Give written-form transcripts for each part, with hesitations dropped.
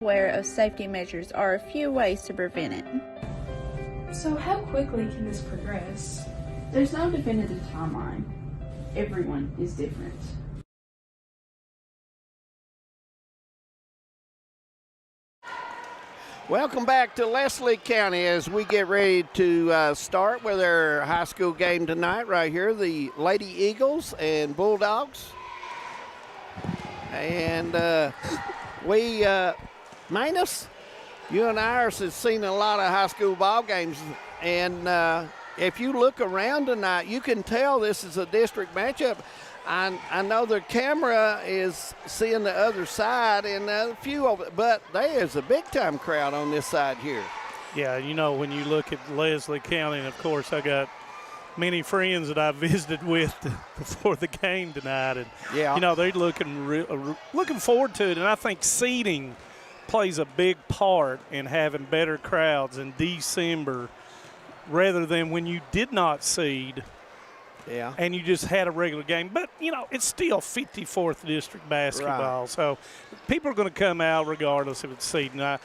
Aware of safety measures are a few ways to prevent it. So how quickly can this progress? There's no definitive timeline. Everyone is different. Welcome back to Leslie County as we get ready to start with our high school game tonight right here, the Lady Eagles and Bulldogs. And Manus, you and Iris have seen a lot of high school ball games, and if you look around tonight, you can tell this is a district matchup. I know the camera is seeing the other side and a few of it, but there is a big-time crowd on this side here. Yeah, you know, when you look at Leslie County, and of course I got many friends that I visited with before the game tonight, and yeah, you know, they're looking forward to it, and I think seeding plays a big part in having better crowds in December rather than when you did not seed. Yeah. And you just had a regular game. But, you know, it's still 54th district basketball. Right. So people are going to come out regardless if it's seeding. I'm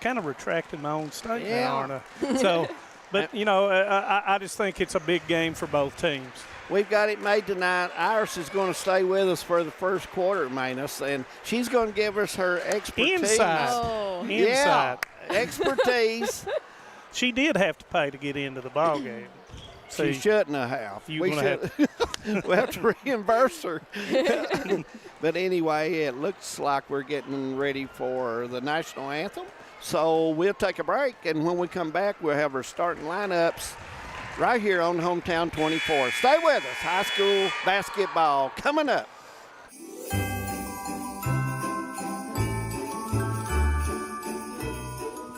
kind of retracting my own statement, aren't I? So, but, you know, I just think it's a big game for both teams. We've got it made tonight. Iris is going to stay with us for the first quarter, Manus, and she's going to give us her expertise. Insight. Yeah, expertise. She did have to pay to get into the ball game. She shouldn't have. We'll have to reimburse her. But anyway, it looks like we're getting ready for the national anthem. So we'll take a break, and when we come back, we'll have our starting lineups right here on Hometown 24. Stay with us. High school basketball coming up.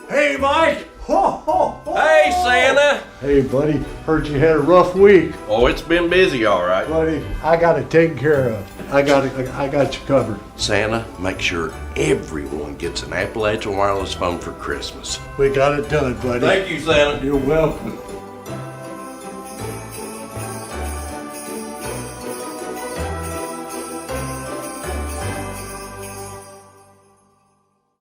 Hey, Mike. Ho, ho, ho. Hey, Santa. Hey, buddy. Heard you had a rough week. Oh, it's been busy, all right. Buddy, I got it taken care of. I got you covered. Santa, make sure everyone gets an Appalachian Wireless phone for Christmas. We got it done, buddy. Thank you, Santa. You're welcome.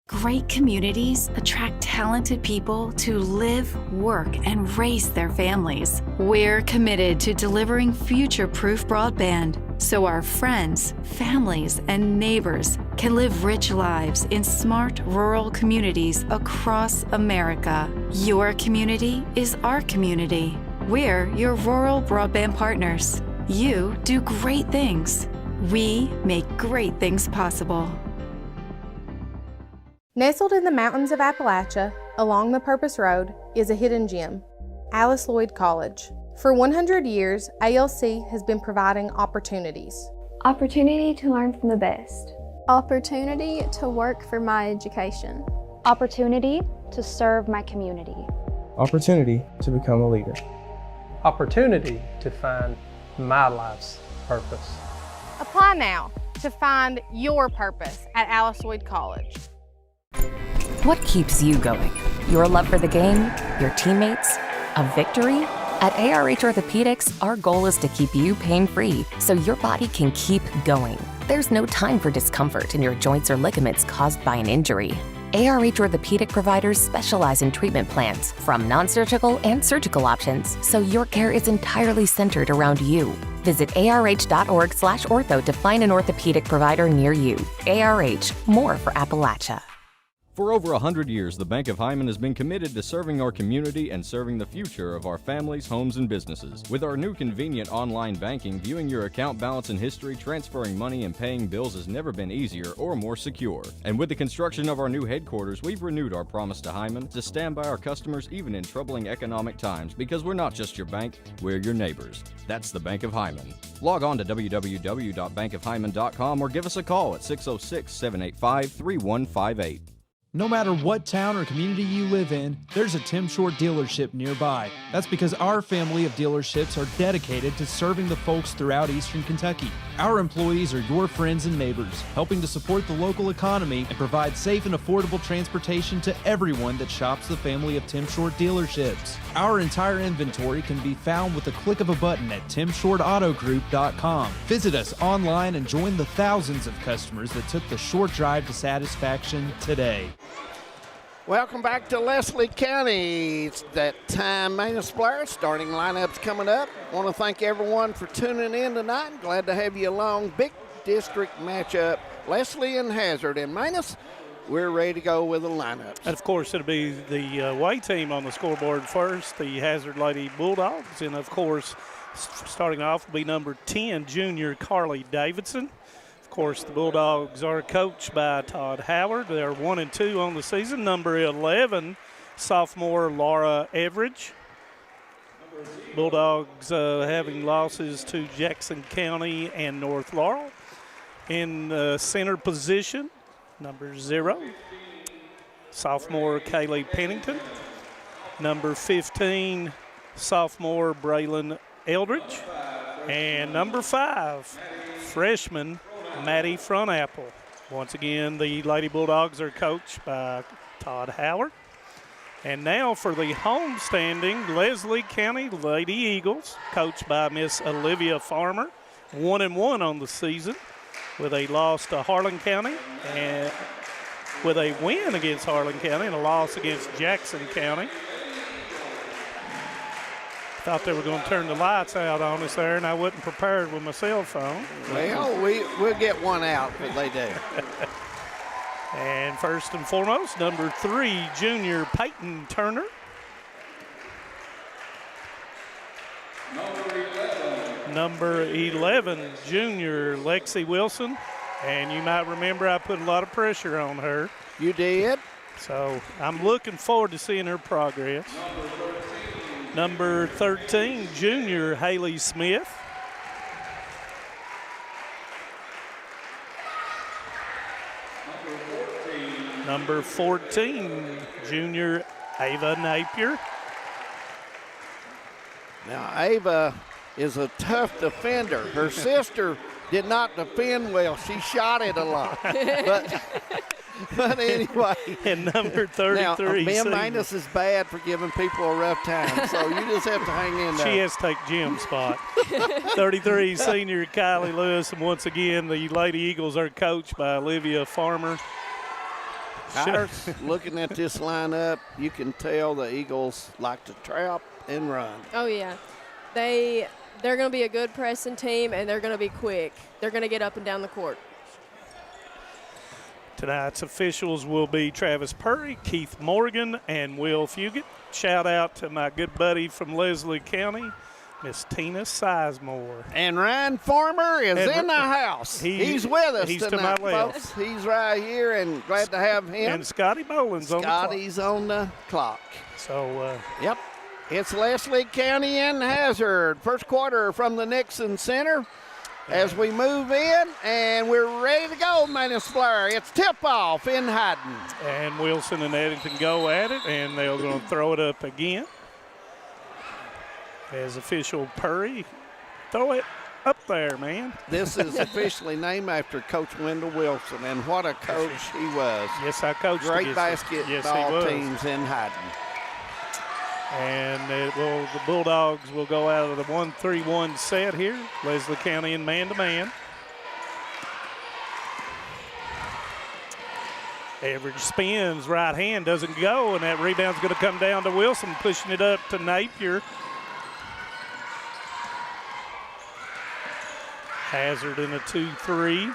Great communities attract talented people to live, work, and raise their families. We're committed to delivering future-proof broadband so our friends, families, and neighbors can live rich lives in smart rural communities across America. Your community is our community. We're your rural broadband partners. You do great things. We make great things possible. Nestled in the mountains of Appalachia, along the Purpose Road, is a hidden gem, Alice Lloyd College. For 100 years, ALC has been providing opportunities. Opportunity to learn from the best. Opportunity to work for my education. Opportunity to serve my community. Opportunity to become a leader. Opportunity to find my life's purpose. Apply now to find your purpose at Alice Lloyd College. What keeps you going? Your love for the game? Your teammates? A victory? At ARH Orthopedics, our goal is to keep you pain-free so your body can keep going. There's no time for discomfort in your joints or ligaments caused by an injury. ARH Orthopedic providers specialize in treatment plans, from non-surgical and surgical options, so your care is entirely centered around you. Visit arh.org/ortho to find an orthopedic provider near you. ARH, more for Appalachia. For over 100 years, the Bank of Hyman has been committed to serving our community and serving the future of our families, homes, and businesses. With our new convenient online banking, viewing your account balance and history, transferring money, and paying bills has never been easier or more secure. And with the construction of our new headquarters, we've renewed our promise to Hyman to stand by our customers even in troubling economic times, because we're not just your bank, we're your neighbors. That's the Bank of Hyman. Log on to www.bankofhyman.com or give us a call at 606-785-3158. No matter what town or community you live in, there's a Tim Short dealership nearby. That's because our family of dealerships are dedicated to serving the folks throughout Eastern Kentucky. Our employees are your friends and neighbors, helping to support the local economy and provide safe and affordable transportation to everyone that shops the family of Tim Short dealerships. Our entire inventory can be found with the click of a button at timshortautogroup.com. Visit us online and join the thousands of customers that took the short drive to satisfaction today. Welcome back to Leslie County. It's that time, Manus Blair. Starting lineups coming up. Want to thank everyone for tuning in tonight. Glad to have you along. Big district matchup. Leslie and Hazard. And Manus, we're ready to go with the lineups. And, of course, it'll be the away team on the scoreboard first, the Hazard Lady Bulldogs. And, of course, starting off will be number 10, junior Carly Davidson. Of course, the Bulldogs are coached by Todd Howard. They're 1-2 on the season. Number 11, sophomore Laura Everidge. Bulldogs having losses to Jackson County and North Laurel. In center position, number 0, sophomore Kaylee Pennington. Number 15, sophomore Braylon Eldridge. And number 5, freshman Maddie Frontapple. Once again, the Lady Bulldogs are coached by Todd Howard. And now for the homestanding Leslie County Lady Eagles, coached by Miss Olivia Farmer. 1-1 on the season with a loss to Harlan County, and with a win against Harlan County and a loss against Jackson County. Thought they were going to turn the lights out on us there, and I wasn't prepared with my cell phone. Well, we'll get one out, but they do. And first and foremost, number 3, junior Peyton Turner. Number 11, junior Lexi Wilson. And you might remember I put a lot of pressure on her. You did. So I'm looking forward to seeing her progress. Number 13, junior Haley Smith. Number 14, junior Ava Napier. Now, Ava is a tough defender. Her sister did not defend well. She shot it a lot. But anyway. And number 33. Now, Ben Manus is bad for giving people a rough time, so you just have to hang in there. She has to take Jim's spot. 33, senior Kylie Lewis. And once again, the Lady Eagles are coached by Olivia Farmer. Looking at this lineup, you can tell the Eagles like to trap and run. Oh, yeah. They're going to be a good pressing team, and they're going to be quick. They're going to get up and down the court. Tonight's officials will be Travis Purry, Keith Morgan, and Will Fugit. Shout out to my good buddy from Leslie County, Miss Tina Sizemore. And Ryan Farmer is in the house. He's with us he's tonight, to my left. folks. He's right here, and glad to have him. And Scotty Boland's on the clock. Scotty's on the clock. So, yep. It's Leslie County and Hazard. First quarter from the Nixon Center. As we move in, and we're ready to go, Manus Blair. It's tip-off in Haddon. And Wilson and Eddington go at it, and they're going to throw it up again. As official Purry, throw it up there, man. This is officially named after Coach Wendell Wilson, and what a coach he was. Yes, I coached Great basketball teams in Haddon. And the Bulldogs will go out of the 1-3-1 set here. Leslie County in man-to-man. Average spins, right hand doesn't go, and that rebound's going to come down to Wilson, pushing it up to Napier. Hazard in a 2-3.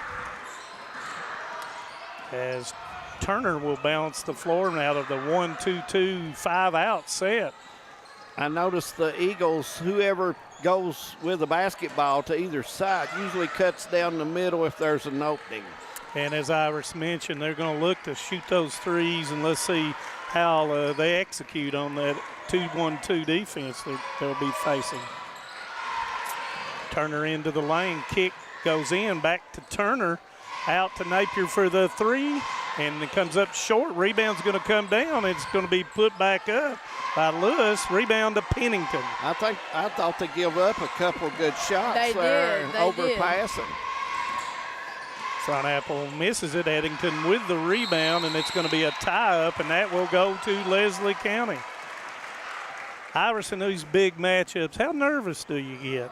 As Turner will bounce the floor out of the 1-2-2 5-out set. I noticed the Eagles, whoever goes with the basketball to either side, usually cuts down the middle if there's an opening. And as Iris mentioned, they're going to look to shoot those threes, and let's see how they execute on that 2-1-2 defense that they'll be facing. Turner into the lane, kick goes in, back to Turner, out to Napier for the 3, and it comes up short. Rebound's going to come down. It's going to be put back up by Lewis. Rebound to Pennington. I thought they give up a couple good shots there and overpassing. Frontapple misses it. Eddington with the rebound, and it's going to be a tie-up, and that will go to Leslie County. Iverson, these big matchups, how nervous do you get?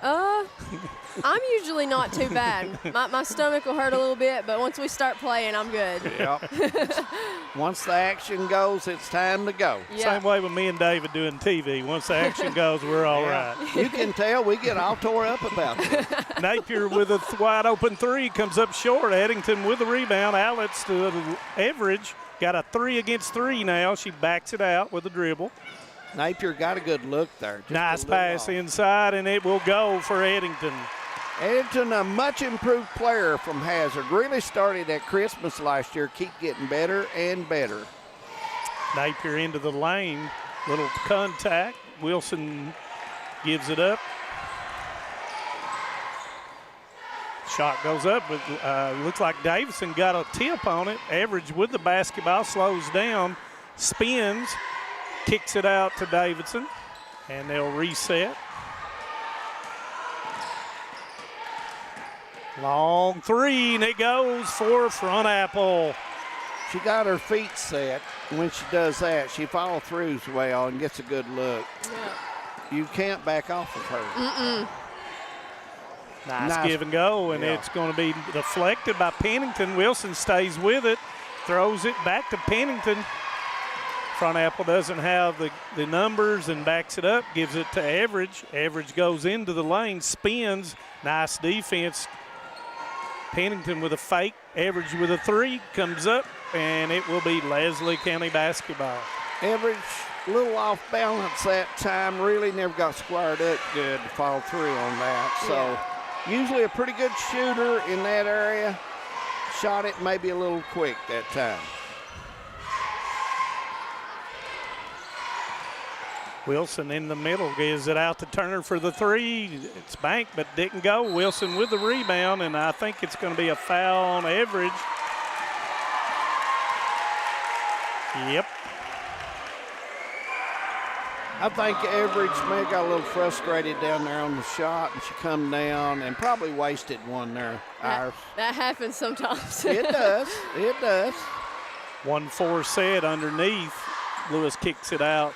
I'm usually not too bad. My stomach will hurt a little bit, but once we start playing, I'm good. Yep. Once the action goes, it's time to go. Yeah. Same way with me and David doing TV. Once the action goes, we're all right. You can tell we get all tore up about this. Napier with a wide open three comes up short. Eddington with the rebound. Outlets to Everidge. Got a 3 against 3 now. She backs it out with a dribble. Napier got a good look there. Just Nice pass inside, and it will go for Eddington. Eddington, a much improved player from Hazard. Really started at Christmas last year. Keep getting better and better. Napier into the lane. Little contact. Wilson gives it up. Shot goes up, but looks like Davison got a tip on it. Everidge with the basketball, slows down, spins, kicks it out to Davidson, and they'll reset. Long three, and it goes for Front Apple. She got her feet set. When she does that, she follows through well and gets a good look. Yeah. You can't back off of her. Nice give and go, and it's going to be deflected by Pennington. Wilson stays with it, throws it back to Pennington. Front Apple doesn't have the numbers and backs it up, gives it to Everidge. Everidge goes into the lane, spins. Nice defense. Pennington with a fake. Everidge with a 3, comes up, and it will be Leslie County basketball. Everidge, a little off balance that time, really never got squared up good to follow through on that. So usually a pretty good shooter in that area. Shot it maybe a little quick that time. Wilson in the middle gives it out to Turner for the 3. It's banked, but didn't go. Wilson with the rebound, and I think it's going to be a foul on Everidge. Yep. I think Everidge may have got a little frustrated down there on the shot, and she come down and probably wasted one there. That happens sometimes. It does. It does. 1-4 set underneath. Lewis kicks it out.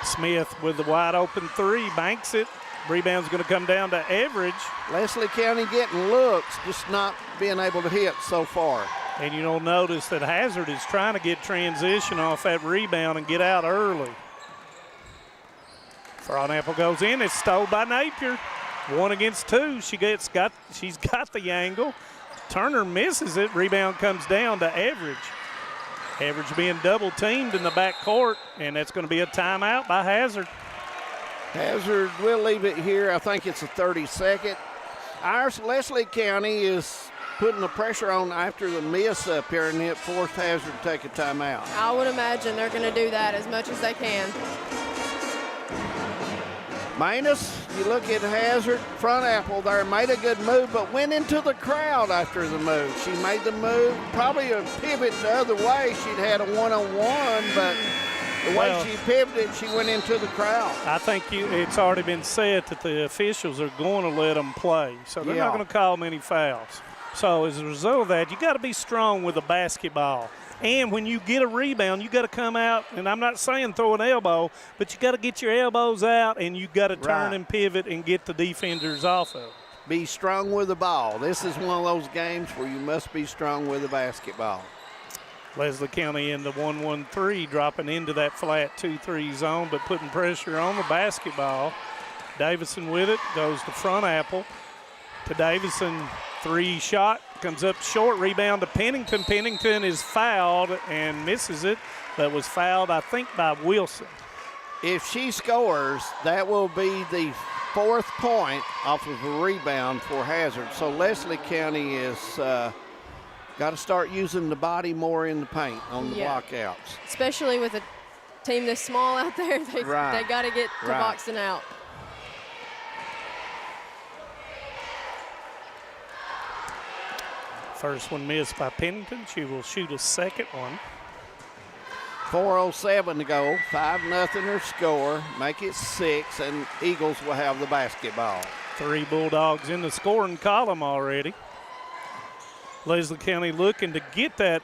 Smith with the wide open 3, banks it. Rebound's going to come down to Everidge. Leslie County getting looks, just not being able to hit so far. And you'll notice that Hazard is trying to get transition off that rebound and get out early. Front Apple goes in. It's stole by Napier. 1 against 2. She's got the angle. Turner misses it. Rebound comes down to Everidge. Everidge being double teamed in the back court, and that's going to be a timeout by Hazard. Hazard will leave it here. I think it's a 30-second. Ours, Leslie County, is putting the pressure on after the miss up here, and it forced Hazard to take a timeout. I would imagine they're going to do that as much as they can. Manus, you look at Hazard, Front Apple there, made a good move, but went into the crowd after the move. She made the move, probably a pivot the other way. She'd had a one-on-one, but the way she pivoted, she went into the crowd. I think it's already been said that the officials are going to let them play, so they're not going to call many fouls. So as a result of that, you got to be strong with the basketball. And when you get a rebound, you got to come out, and I'm not saying throw an elbow, but you got to get your elbows out, and you got to turn and pivot and get the defenders off of it. Be strong with the ball. This is one of those games where you must be strong with the basketball. Leslie County in the 1-1-3, dropping into that flat 2-3 zone, but putting pressure on the basketball. Davison with it, goes to Front Apple. To Davison, 3 shot, comes up short, rebound to Pennington. Pennington is fouled and misses it, but was fouled, I think, by Wilson. If she scores, that will be the 4th point off of a rebound for Hazard. So Leslie County is got to start using the body more in the paint on the blockouts. Especially with a team this small out there, they got to get to boxing out. First one missed by Pennington. She will shoot a second one. 4:07 to go. 5-0 her score. Make it 6, and Eagles will have the basketball. 3 Bulldogs in the scoring column already. Leslie County looking to get that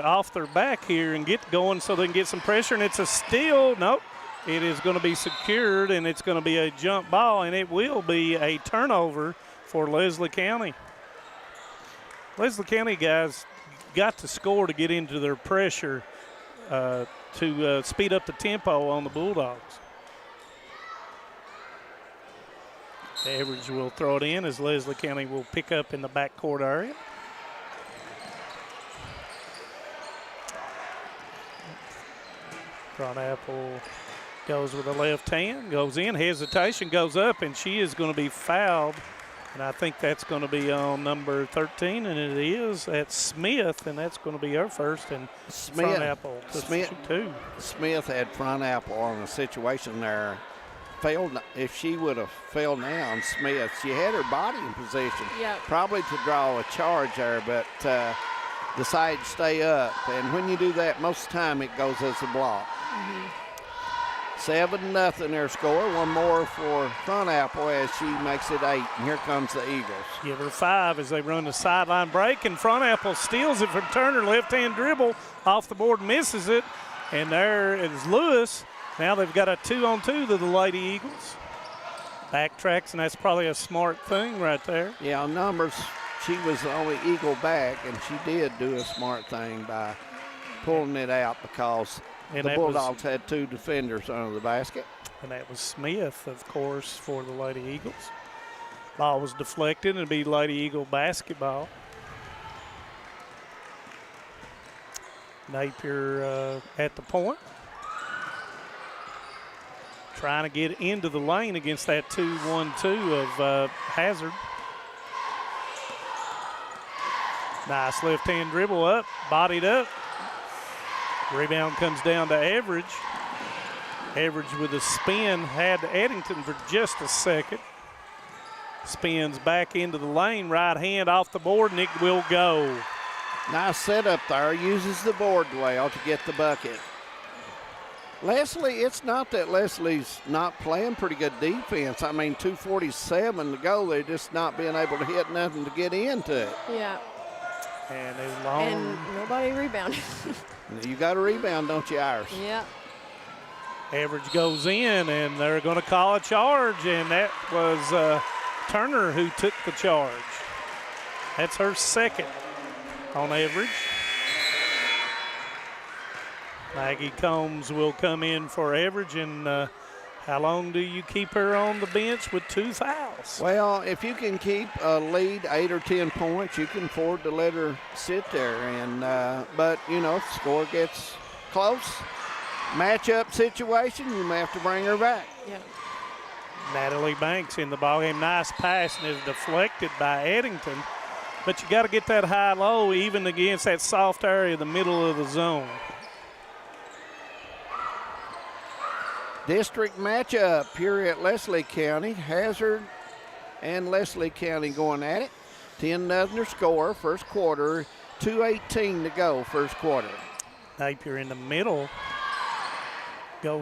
off their back here and get going so they can get some pressure, and it's a steal. Nope. It is going to be secured, and it's going to be a jump ball, and it will be a turnover for Leslie County. Leslie County guys got to score to get into their pressure to speed up the tempo on the Bulldogs. Average will throw it in as Leslie County will pick up in the backcourt area. Front Apple goes with the left hand, goes in, hesitation, goes up, and she is going to be fouled. And I think that's going to be on number 13, and it is. That's Smith, and that's going to be her first. And Front Apple two. Smith had Front Apple on a situation there. Failed. If she would have failed now on Smith, she had her body in position, probably to draw a charge there, but decided to stay up. And when you do that, most of the time it goes as a block. 7-0 their score. One more for Front Apple as she makes it 8. And here comes the Eagles. Give her 5 as they run the sideline break. And Front Apple steals it from Turner. Left-hand dribble off the board, misses it. And there is Lewis. Now they've got a 2-on-2 to the Lady Eagles. Backtracks, and that's probably a smart thing right there. Yeah, numbers. She was the only Eagle back, and she did do a smart thing by pulling it out because the Bulldogs had 2 defenders under the basket. And that was Smith, of course, for the Lady Eagles. Ball was deflected, and it'd be Lady Eagle basketball. Napier at the point. Trying to get into the lane against that 2-1-2 of Hazard. Nice left-hand dribble up, bodied up. Rebound comes down to Average. Average with a spin, had Eddington for just a second. Spins back into the lane, right hand off the board, and it will go. Nice setup there, uses the board well to get the bucket. Leslie, it's not that Leslie's not playing pretty good defense. I mean, 2:47 to go. They're just not being able to hit nothing to get into it. Yeah. And a long. And nobody rebounded. You got a rebound, don't you, Iris? Yeah. Average goes in, and they're going to call a charge, and that was Turner who took the charge. That's her second on Average. Maggie Combs will come in for Average, and how long do you keep her on the bench with 2 fouls? Well, if you can keep a lead 8 or 10 points, you can afford to let her sit there. And but, you know, if the score gets close, matchup situation, you may have to bring her back. Yeah. Natalie Banks in the ballgame. Nice pass, and is deflected by Eddington. But you got to get that high-low even against that soft area, the middle of the zone. District matchup here at Leslie County. Hazard and Leslie County going at it. 10-0 score, first quarter. 2:18 to go, first quarter. Napier in the middle.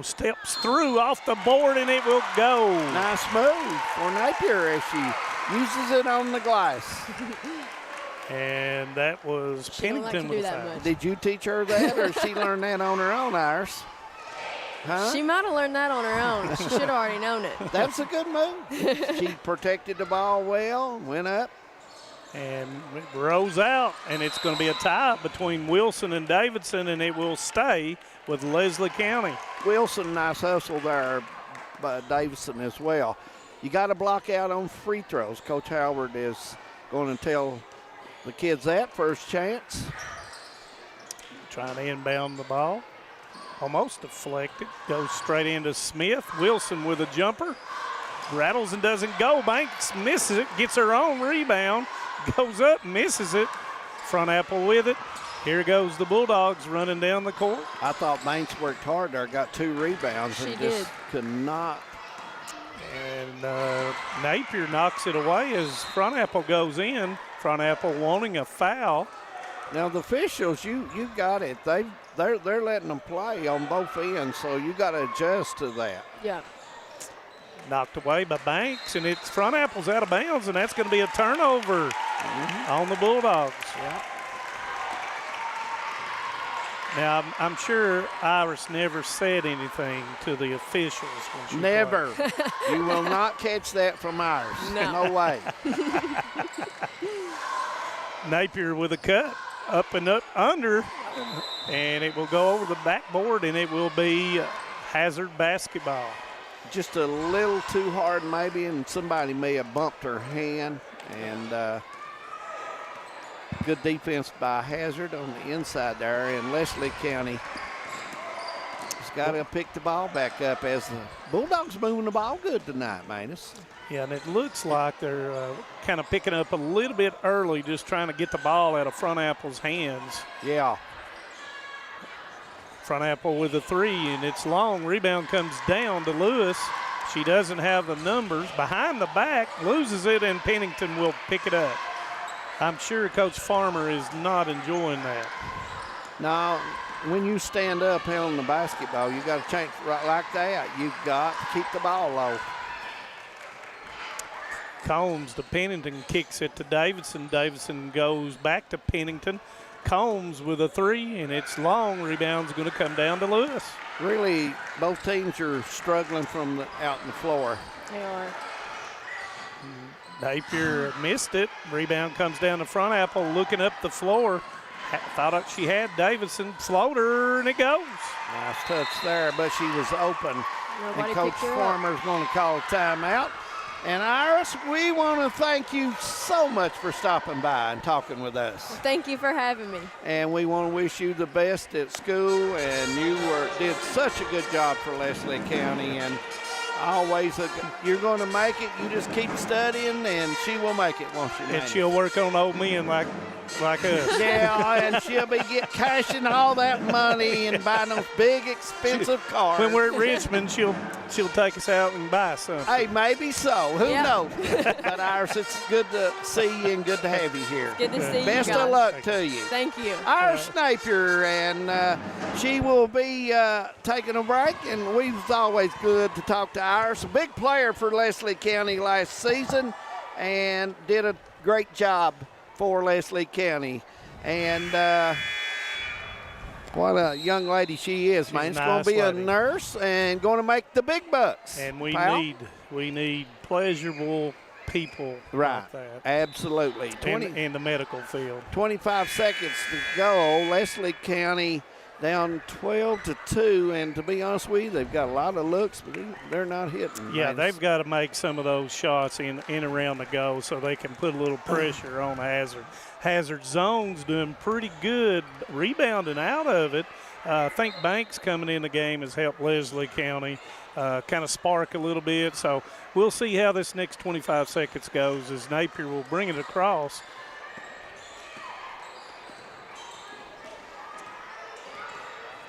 Steps through off the board, and it will go. Nice move for Napier as she uses it on the glass. And that was Pennington with a foul. Did you teach her that, or she learned that on her own, Iris? Huh? She might have learned that on her own. She should have already known it. That's a good move. She protected the ball well, went up. And it rolls out, and it's going to be a tie between Wilson and Davidson, and it will stay with Leslie County. Wilson, nice hustle there by Davidson as well. You got to block out on free throws. Coach Howard is going to tell the kids that first chance. Trying to inbound the ball. Almost deflected. Goes straight into Smith. Wilson with a jumper. Rattles and doesn't go. Banks misses it. Gets her own rebound. Goes up, misses it. Front Apple with it. Here goes the Bulldogs running down the court. I thought Banks worked hard there. Got 2 rebounds. She and did. Just could not. And Napier knocks it away as Front Apple goes in. Front Apple wanting a foul. Now the officials, you got it. They're letting them play on both ends, so you got to adjust to that. Yeah. Knocked away by Banks, and it's Front Apple's out of bounds, and that's going to be a turnover on the Bulldogs. Yeah. Now, I'm sure Iris never said anything to the officials when she Never. played. You will not catch that from Iris. No. No way. Napier with a cut, up and up, under, and it will go over the backboard, and it will be Hazard basketball. Just a little too hard maybe, and somebody may have bumped her hand. And good defense by Hazard on the inside there, and Leslie County has got to pick the ball back up as the Bulldogs moving the ball good tonight, Manus. Yeah, and it looks like they're kind of picking up a little bit early, just trying to get the ball out of Front Apple's hands. Yeah. Front Apple with a three, and it's long. Rebound comes down to Lewis. She doesn't have the numbers. Behind the back, loses it, and Pennington will pick it up. I'm sure Coach Farmer is not enjoying that. Now, when you stand up handling the basketball, you got to change right like that. You've got to keep the ball low. Combs to Pennington, kicks it to Davidson. Davidson goes back to Pennington. Combs with a three, and it's long. Rebound's going to come down to Lewis. Really, both teams are struggling from out in the floor. They are. Napier missed it. Rebound comes down to Front Apple, looking up the floor. Thought she had Davidson. Floater, and it goes. Nice touch there, but she was open. Nobody and Coach picked her up. Farmer's going to call a timeout. And Iris, we want to thank you so much for stopping by and talking with us. Thank you for having me. And we want to wish you the best at school. And you did such a good job for Leslie County. And always, you're going to make it. You just keep studying, and she will make it, won't she? And she'll work on old men like us. Yeah, and she'll be cashing all that money and buying those big, expensive cars. When we're at Richmond, she'll take us out and buy something. Hey, maybe so. Who Yeah. knows? But Iris, it's good to see you and good to have you here. Good to see you Best guys. of luck to you. Thank you. Iris Napier, and she will be taking a break, and it was always good to talk to Iris. A big player for Leslie County last season and did a great job for Leslie County. And what a young lady she is, man. She's going to be a nurse and going to make the big bucks. And we pal. need pleasurable people Right. like that. Absolutely. In the medical field. 25 seconds to go. Leslie County down 12-2, and to be honest with you, they've got a lot of looks, but they're not hitting. Yeah, man. they've got to make some of those shots in around the goal so they can put a little pressure on Hazard. Hazard zone's doing pretty good, rebounding out of it. I think Banks coming in the game has helped Leslie County kind of spark a little bit. So we'll see how this next 25 seconds goes as Napier will bring it across.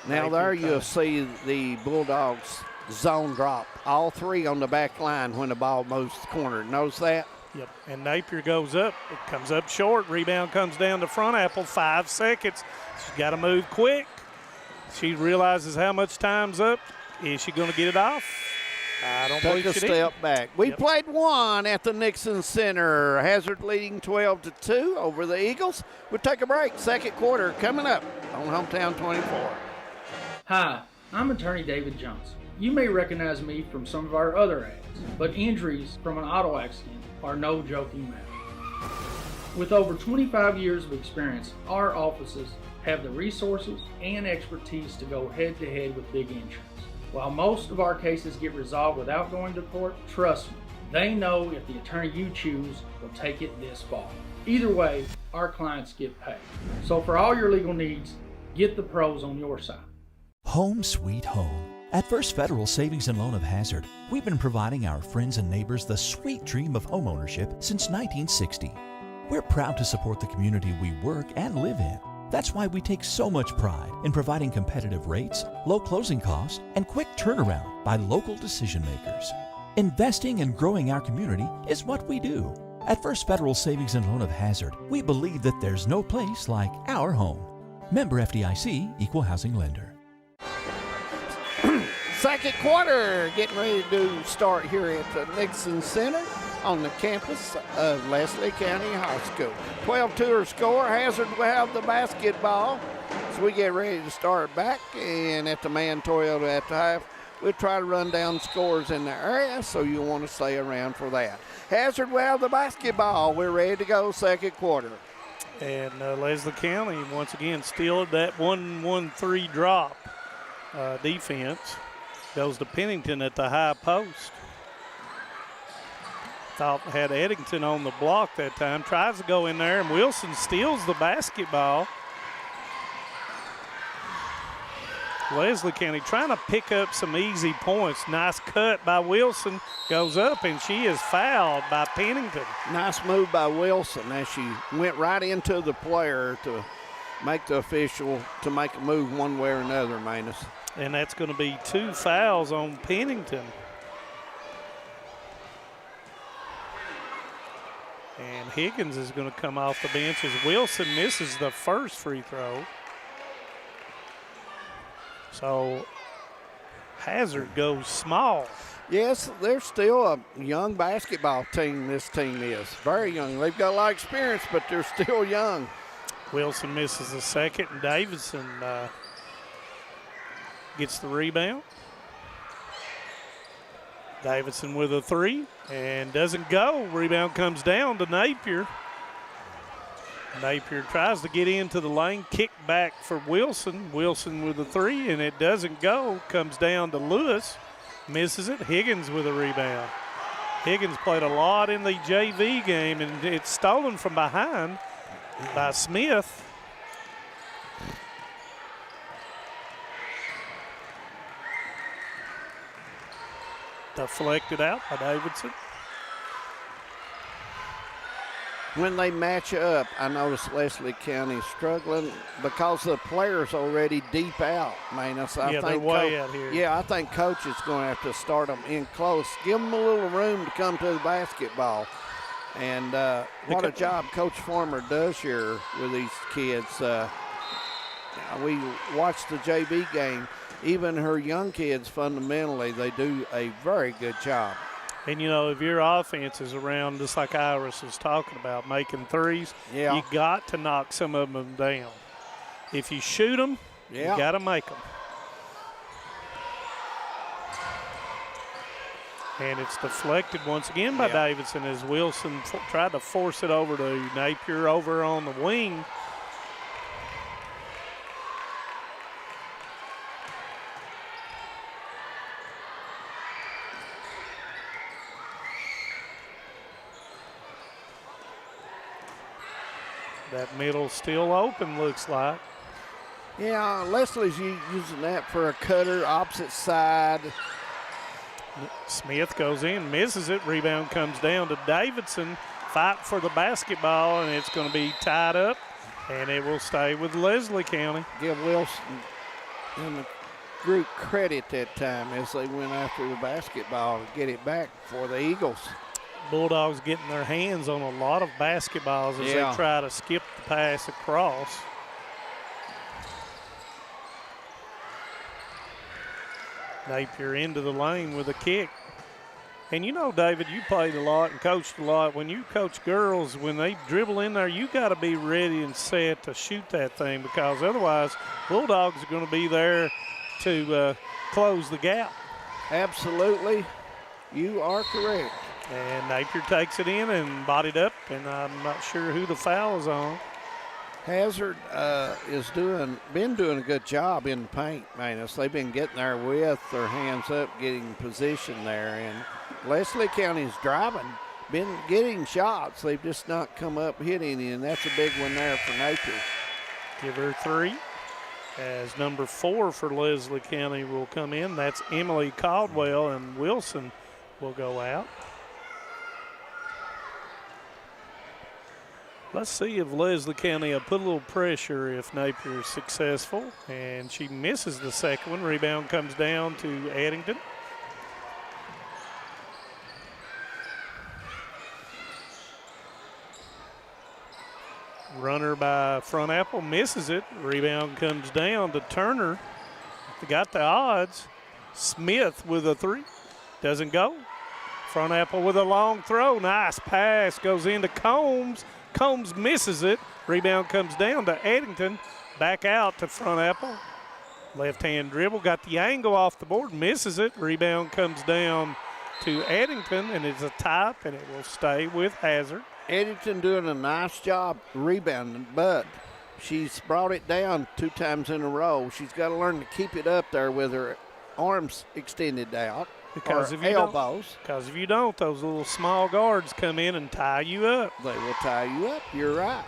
Now there you'll see the Bulldogs zone drop. All three on the back line when the ball moves to the corner. Notice that? Yep, and Napier goes up. It comes up short. Rebound comes down to Front Apple. 5 seconds. She's got to move quick. She realizes how much time's up. Is she going to get it off? I don't believe Took she a did. step back. We played one at the Nixon Center. Hazard leading 12-2 over the Eagles. We'll take a break. Second quarter coming up on Hometown 24. Hi, I'm attorney David Johnson. You may recognize me from some of our other ads, but injuries from an auto accident are no joking matter. With over 25 years of experience, our offices have the resources and expertise to go head-to-head with big insurance. While most of our cases get resolved without going to court, trust me, they know if the attorney you choose will take it this far. Either way, our clients get paid. So for all your legal needs, get the pros on your side. Home sweet home. At First Federal Savings and Loan of Hazard, we've been providing our friends and neighbors the sweet dream of homeownership since 1960. We're proud to support the community we work and live in. That's why we take so much pride in providing competitive rates, low closing costs, and quick turnaround by local decision makers. Investing and growing our community is what we do. At First Federal Savings and Loan of Hazard, we believe that there's no place like our home. Member FDIC, Equal Housing Lender. Second quarter getting ready to start here at the Nixon Center on the campus of Leslie County High School. 12-2 score. Hazard will have the basketball. As we get ready to start back, and at the Man Toyota at the half, we'll try to run down scores in the area, so you'll want to stay around for that. Hazard will have the basketball. We're ready to go second quarter. And Leslie County, once again, still at that 1-1-3 drop defense. Goes to Pennington at the high post. Thought had Eddington on the block that time. Tries to go in there, and Wilson steals the basketball. Leslie County trying to pick up some easy points. Nice cut by Wilson. Goes up, and she is fouled by Pennington. Nice move by Wilson as she went right into the player to make the official to make a move one way or another, Manus. And that's going to be 2 fouls on Pennington. And Higgins is going to come off the bench as Wilson misses the first free throw. So Hazard goes small. Yes, they're still a young basketball team, this team is. Very young. They've got a lot of experience, but they're still young. Wilson misses the second, and Davidson gets the rebound. Davidson with a 3 and doesn't go. Rebound comes down to Napier. Napier tries to get into the lane, kick back for Wilson. Wilson with a 3 and it doesn't go. Comes down to Lewis, misses it. Higgins with a rebound. Higgins played a lot in the JV game, and it's stolen from behind by Smith. Deflected out by Davidson. When they match up, I notice Leslie County struggling because the players already deep out, Manus. I think they're way out here. Yeah, I think Coach is going to have to start them in close. Give them a little room to come to the basketball. And what a job Coach Farmer does here with these kids. We watched the JV game. Even her young kids, fundamentally, they do a very good job. And, you know, if your offense is around, just like Iris was talking about, making threes, you got to knock some of them down. If you shoot them, you got to make them. And it's deflected once again by Davidson as Wilson tried to force it over to Napier over on the wing. That middle still open, looks like. Yeah, Leslie's using that for a cutter, opposite side. Smith goes in, misses it. Rebound comes down to Davidson. Fight for the basketball, and it's going to be tied up, and it will stay with Leslie County. Give Wilson and the group credit that time as they went after the basketball to get it back for the Eagles. Bulldogs getting their hands on a lot of basketballs as they try to skip the pass across. Napier into the lane with a kick. And you know, David, you played a lot and coached a lot. When you coach girls, when they dribble in there, you got to be ready and set to shoot that thing, because otherwise Bulldogs are going to be there to close the gap. Absolutely. You are correct. And Napier takes it in and bodied up, and I'm not sure who the foul is on. Hazard is been doing a good job in the paint, Manus. They've been getting there with their hands up, getting position there. And Leslie County's driving, been getting shots. They've just not come up hitting any, and that's a big one there for Napier. Give her 3. As number 4 for Leslie County will come in. That's Emily Caldwell, and Wilson will go out. Let's see if Leslie County will put a little pressure if Napier is successful. And she misses the second one. Rebound comes down to Eddington. Runner by Front Apple misses it. Rebound comes down to Turner. They got the odds. Smith with a 3. Doesn't go. Front Apple with a long throw. Nice pass. Goes into Combs. Combs misses it. Rebound comes down to Eddington. back out to Front Apple. Left-hand dribble, got the angle off the board, misses it. Rebound comes down to Eddington, and it's a tie, and it will stay with Hazard. Eddington doing a nice job rebounding, but she's brought it down 2 times in a row. She's got to learn to keep it up there with her arms extended out, because if you elbows. Because if you don't, those little small guards come in and tie you up. They will tie you up. You're right.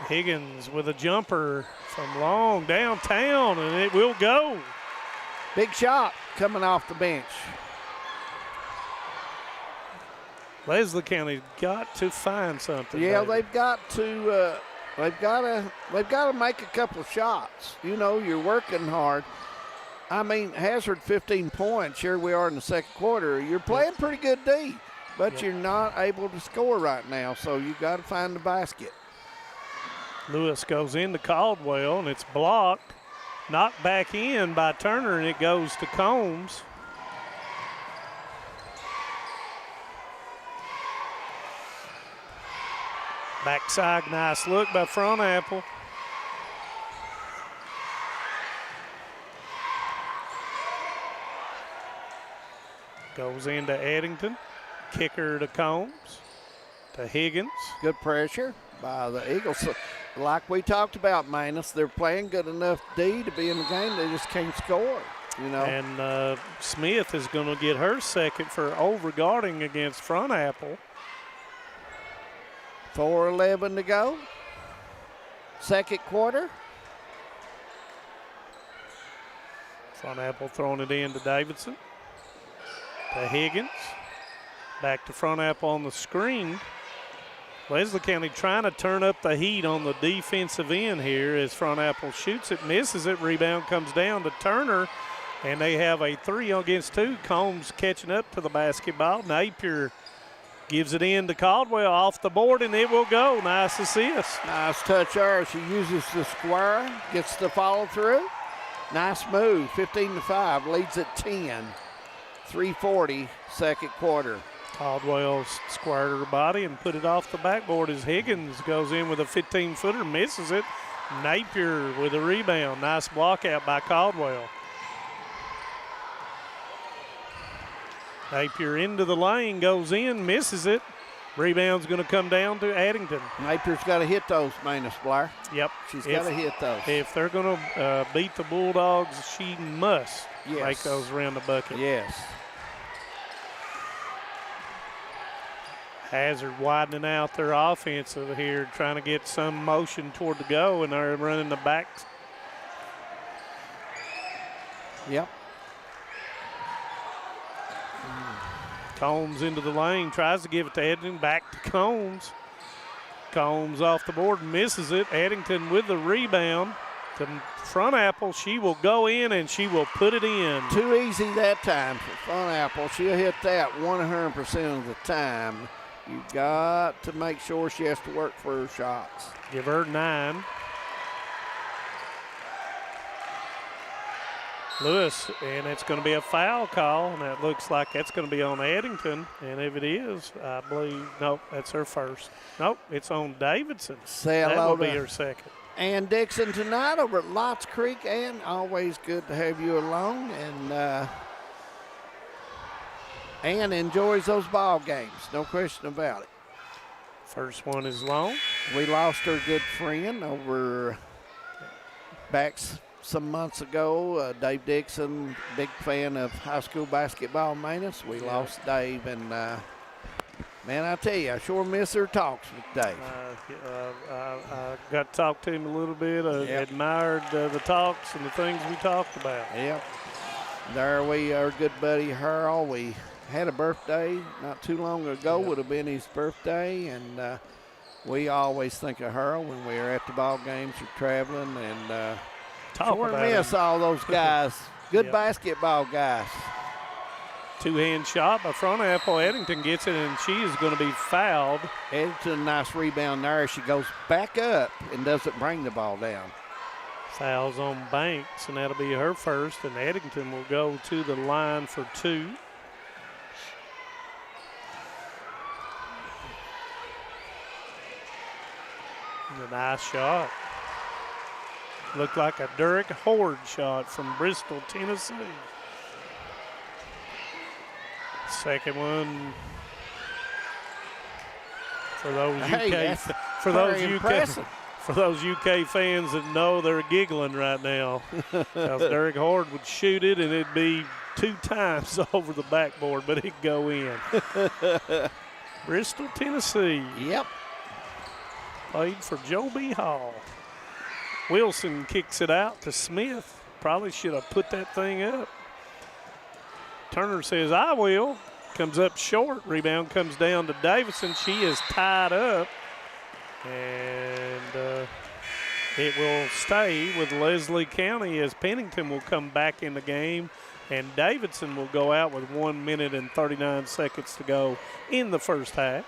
Higgins with a jumper from long downtown, and it will go. Big shot coming off the bench. Leslie County's got to find something. Yeah, better. they've got to. They've got to make a couple of shots. You know, you're working hard. I mean, Hazard 15 points. Here we are in the second quarter. You're playing pretty good D, but you're not able to score right now. So you got to find the basket. Lewis goes into Caldwell, and it's blocked. Knocked back in by Turner, and it goes to Combs. Backside, nice look by Front Apple. Goes into Eddington. Kicker to Combs. To Higgins. Good pressure by the Eagles. Like we talked about, Manus, they're playing good enough D to be in the game. They just can't score, you know. And Smith is going to get her second for overguarding against Front Apple. 4:11 to go. Second quarter. Front Apple throwing it in to Davidson. To Higgins. Back to Front Apple on the screen. Leslie County trying to turn up the heat on the defensive end here as Front Apple shoots it, misses it. Rebound comes down to Turner, and they have a 3 against 2. Combs catching up to the basketball. Napier gives it in to Caldwell off the board, and it will go. Nice assist. Nice touch there. She uses the square, gets the follow through. Nice move. 15-5, leads at 10. 3:40, second quarter. Caldwell squared her body and put it off the backboard as Higgins goes in with a 15-footer, misses it. Napier with a rebound. Nice block out by Caldwell. Napier into the lane, goes in, misses it. Rebound's going to come down to Addington. Napier's got to hit those, Manus Blair. Yep. She's got to hit those. If they're going to beat the Bulldogs, she must make those around the bucket. Yes. Hazard widening out their offensive here, trying to get some motion toward the go, and they're running the back. Yep. Combs into the lane, tries to give it to Eddington, back to Combs. Combs off the board, misses it. Eddington with the rebound to Front Apple. She will go in and she will put it in. Too easy that time for Front Apple. She'll hit that 100% of the time. You've got to make sure she has to work for her shots. Give her 9. Lewis, and it's going to be a foul call, and that looks like that's going to be on Eddington. And if it is, I believe, nope, that's her first. Nope, it's on Davidson. Say that hello will be to her second. Ann Dixon tonight over at Lots Creek. Ann, always good to have you along. And Ann enjoys those ball games, no question about it. First one is long. We lost our good friend over back some months ago. Dave Dixon, big fan of high school basketball, Manus. We lost Dave, and man, I tell you, I sure miss her talks with Dave. I got to talk to him a little bit. Admired the talks and the things we talked about. Yep. There our good buddy Harold. We had a birthday not too long ago. Would have been his birthday, and we always think of Harold when we are at the ball games or traveling, and sure miss all those guys. Good basketball guys. Two-hand shot by Front Apple. Eddington gets it, and she is going to be fouled. Eddington, nice rebound there. She goes back up and doesn't bring the ball down. Fouls on Banks, and that'll be her first, and Eddington will go to the line for 2. A nice shot. Looked like a Derek Horde shot from Bristol, Tennessee. Second one for those UK fans that know, they're giggling right now. Derek Horde would shoot it and it'd be 2 times over the backboard, but it'd go in. Bristol, Tennessee. Yep. Played for Joe B. Hall. Wilson kicks it out to Smith. Probably should have put that thing up. Turner says, I will. Comes up short. Rebound comes down to Davidson. She is tied up. And it will stay with Leslie County as Pennington will come back in the game. And Davidson will go out with 1 minute and 39 seconds to go in the first half.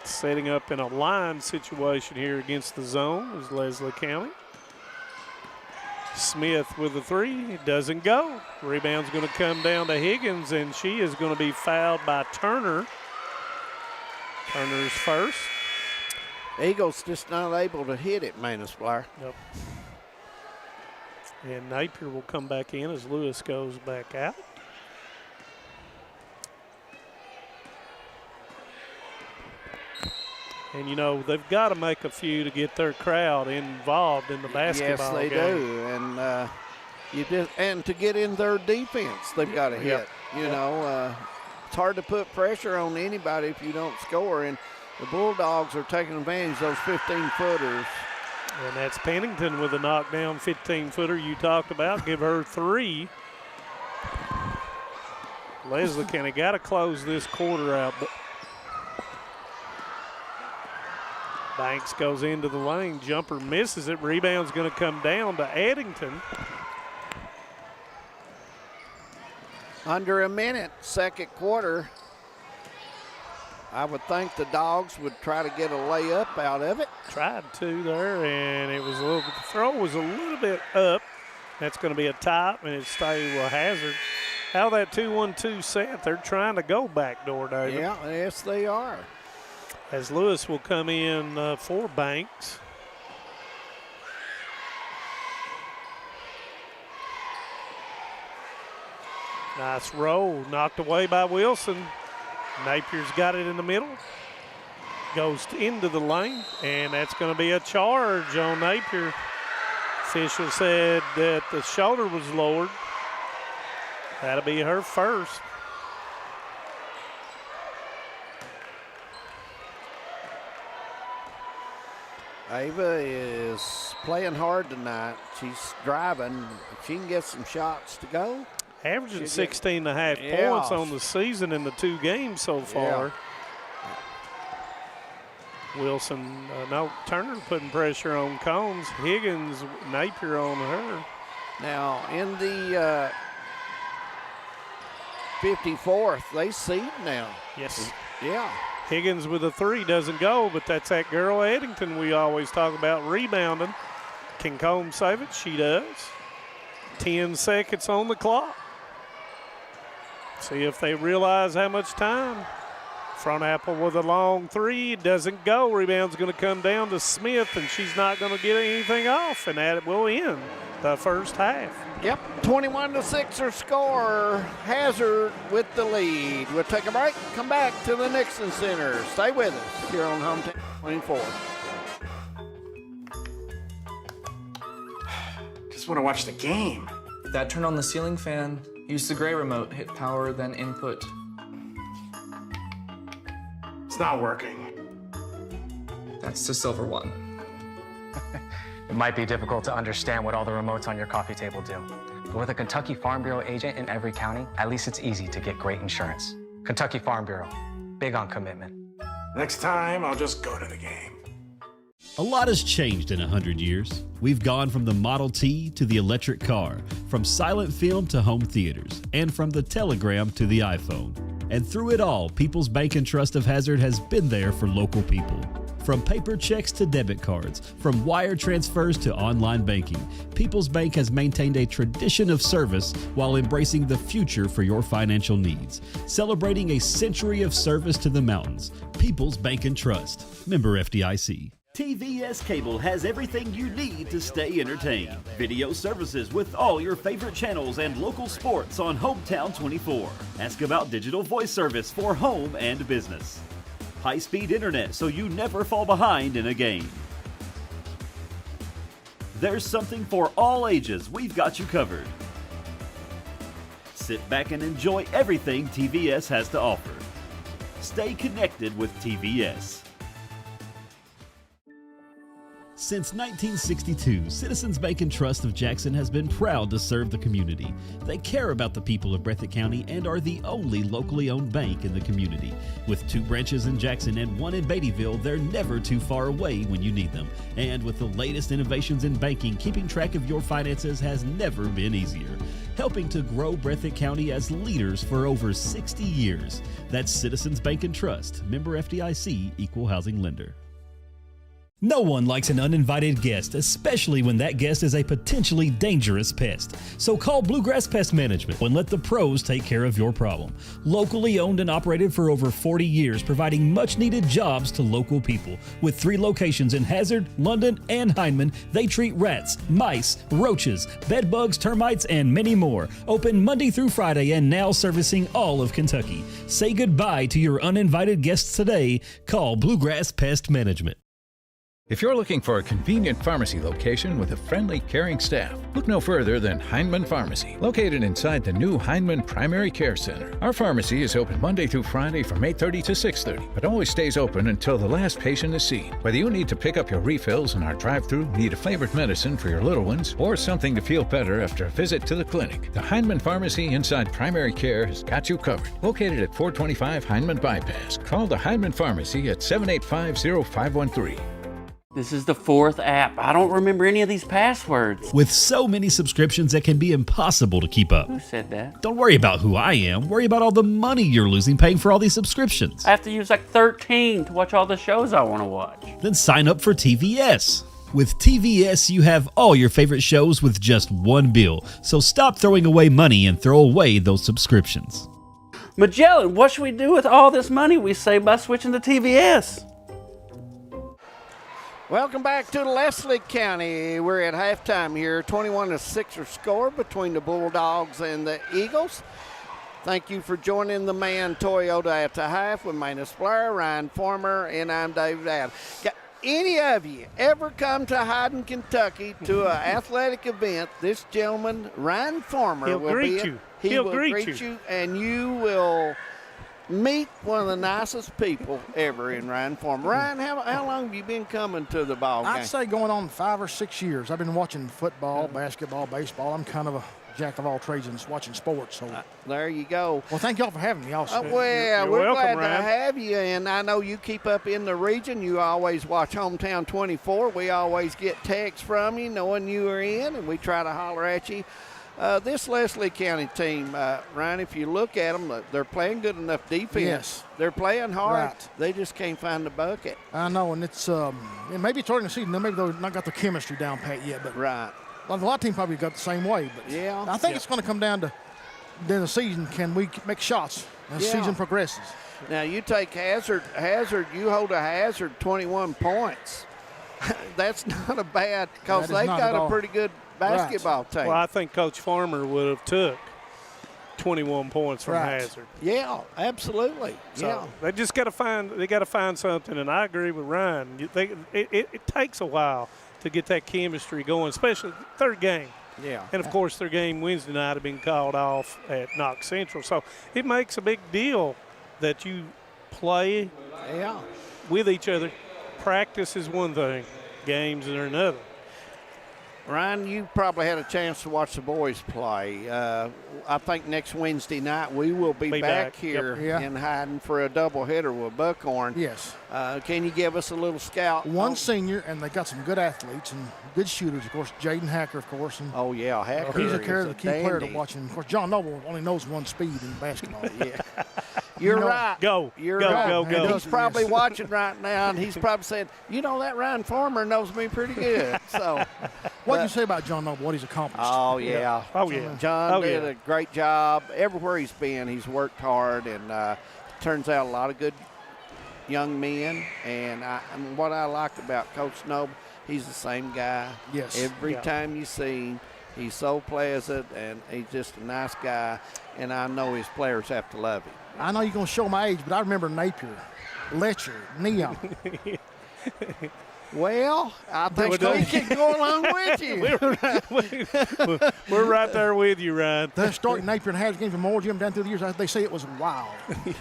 Setting up in a line situation here against the zone is Leslie County. Smith with a 3. It doesn't go. Rebound's going to come down to Higgins, and she is going to be fouled by Turner. Turner's first. Eagles just not able to hit it, Manus Blair. Yep. And Napier will come back in as Lewis goes back out. And, you know, they've got to make a few to get their crowd involved in the basketball game. Yes, they do. And and to get in their defense, they've got to hit. You know, it's hard to put pressure on anybody if you don't score. And the Bulldogs are taking advantage of those 15-footers. And that's Pennington with a knockdown 15-footer you talked about. Give her 3. Leslie County got to close this quarter out. Banks goes into the lane. Jumper misses it. Rebound's going to come down to Eddington. Under a minute, second quarter. I would think the Dogs would try to get a layup out of it. Tried to there, and it was the throw was a little bit up. That's going to be a top, and it stayed with Hazard. How that 2-1-2 set, they're trying to go backdoor, David. Yeah, yes, they are. As Lewis will come in for Banks. Nice roll, knocked away by Wilson. Napier's got it in the middle. Goes into the lane, and that's going to be a charge on Napier. Official said that the shoulder was lowered. That'll be her first. Ava is playing hard tonight. She's driving. If she can get some shots to go. Averaging 16.5 points on the season in the 2 games so far. Yeah. Wilson, Turner putting pressure on Combs. Higgins, Napier on her. Now in the 54th, they seed now. Yes. Yeah. Higgins with a 3 doesn't go, but that's that girl Eddington we always talk about rebounding. Can Combs save it? She does. 10 seconds on the clock. See if they realize how much time. Front Apple with a long 3. It doesn't go. Rebound's going to come down to Smith, and she's not going to get anything off, and that will end the first half. Yep, 21-6 our score. Hazard with the lead. We'll take a break, come back to the Nixon Center. Stay with us here on Hometown 24. Just want to watch the game. That turn on the ceiling fan. Use the gray remote. Hit power, then input. It's not working. That's the silver one. It might be difficult to understand what all the remotes on your coffee table do. But with a Kentucky Farm Bureau agent in every county, at least it's easy to get great insurance. Kentucky Farm Bureau, big on commitment. Next time, I'll just go to the game. A lot has changed in 100 years. We've gone from the Model T to the electric car, from silent film to home theaters, and from the telegram to the iPhone. And through it all, People's Bank and Trust of Hazard has been there for local people. From paper checks to debit cards, from wire transfers to online banking, People's Bank has maintained a tradition of service while embracing the future for your financial needs. Celebrating a century of service to the mountains. People's Bank and Trust. Member FDIC. TVS Cable has everything you need to stay entertained. Video services with all your favorite channels and local sports on Hometown 24. Ask about digital voice service for home and business. High-speed internet so you never fall behind in a game. There's something for all ages. We've got you covered. Sit back and enjoy everything TVS has to offer. Stay connected with TVS. Since 1962, Citizens Bank and Trust of Jackson has been proud to serve the community. They care about the people of Breathitt County and are the only locally owned bank in the community. With 2 branches in Jackson and 1 in Beattyville, they're never too far away when you need them. And with the latest innovations in banking, keeping track of your finances has never been easier. Helping to grow Breathitt County as leaders for over 60 years. That's Citizens Bank and Trust, member FDIC, equal housing lender. No one likes an uninvited guest, especially when that guest is a potentially dangerous pest. So call Bluegrass Pest Management and let the pros take care of your problem. Locally owned and operated for over 40 years, providing much-needed jobs to local people. With 3 locations in Hazard, London, and Hindman, they treat rats, mice, roaches, bed bugs, termites, and many more. Open Monday through Friday and now servicing all of Kentucky. Say goodbye to your uninvited guests today. Call Bluegrass Pest Management. If you're looking for a convenient pharmacy location with a friendly, caring staff, look no further than Hindman Pharmacy, located inside the new Hindman Primary Care Center. Our pharmacy is open Monday through Friday from 8:30 to 6:30, but always stays open until the last patient is seen. Whether you need to pick up your refills in our drive-thru, need a flavored medicine for your little ones, or something to feel better after a visit to the clinic, the Hindman Pharmacy inside Primary Care has got you covered. Located at 425 Hindman Bypass. Call the Hindman Pharmacy at 785-0513. This is the 4th app. I don't remember any of these passwords. With so many subscriptions, it can be impossible to keep up. Who said that? Don't worry about who I am. Worry about all the money you're losing paying for all these subscriptions. I have to use like 13 to watch all the shows I want to watch. Then sign up for TVS. With TVS, you have all your favorite shows with just one bill. So stop throwing away money and throw away those subscriptions. Magellan, what should we do with all this money we save by switching to TVS? Welcome back to Leslie County. We're at halftime here. 21-6 score between the Bulldogs and the Eagles. Thank you for joining the Man Toyota at the half with Manus Blair, Ryan Farmer, and I'm David Adams. Got any of you ever come to Hyden, Kentucky to an athletic event? This gentleman, Ryan Farmer, will greet you. He will greet you, and you will meet one of the nicest people ever in Ryan Farmer. Ryan, how long have you been coming to the ball game? I'd say going on 5 or 6 years. I've been watching football, basketball, baseball. I'm kind of a jack of all trades and watching sports. So there you go. Well, thank y'all for having me also. Well, we're welcome, glad Ryan. to have you, and I know you keep up in the region. You always watch Hometown 24. We always get texts from you knowing you are in, and we try to holler at you. This Leslie County team, Ryan, if you look at them, they're playing good enough defense. Yes. They're playing hard. Right. They just can't find the bucket. I know, and it's maybe it's early in the season. Maybe they've not got the chemistry down pat yet. But right. A lot of teams probably got the same way. But yeah, I think it's going to come down to during the season, can we make shots as the season progresses? Now, you take Hazard, you hold a Hazard 21 points. That's not a bad, because they've got a pretty good basketball team. Well, I think Coach Farmer would have took 21 points from Hazard. Yeah, absolutely. So they just got to find something, and I agree with Ryan. It takes a while to get that chemistry going, especially third game. Yeah. And, of course, their game Wednesday night had been called off at Knox Central. So it makes a big deal that you play with each other. Practice is one thing. Games are another. Ryan, you probably had a chance to watch the boys play. I think next Wednesday night we will be back here in Hyden for a doubleheader with Buckhorn. Yes. Can you give us a little scout? One senior, and they got some good athletes and good shooters, of course. Jaden Hacker, of course. And Hacker. He's a key player to watch. And, of course, John Noble only knows one speed in basketball. You're right. You're right. He's probably watching right now, and he's probably saying, that Ryan Farmer knows me pretty good. So, what do you say about John Noble, what he's accomplished? Oh, yeah. John did a great job. Everywhere he's been, he's worked hard, and turns out a lot of good young men, and what I liked about Coach Noble, he's the same guy. Yes. Every time you see him, he's so pleasant, and he's just a nice guy, and I know his players have to love him. I know you're going to show my age, but I remember Napier, Letcher, Neon. Well, I think we can go along with you. We're right there with you, Ryan. The historic Napier and Hazard game from Memorial Gym down through the years, they say it was wild.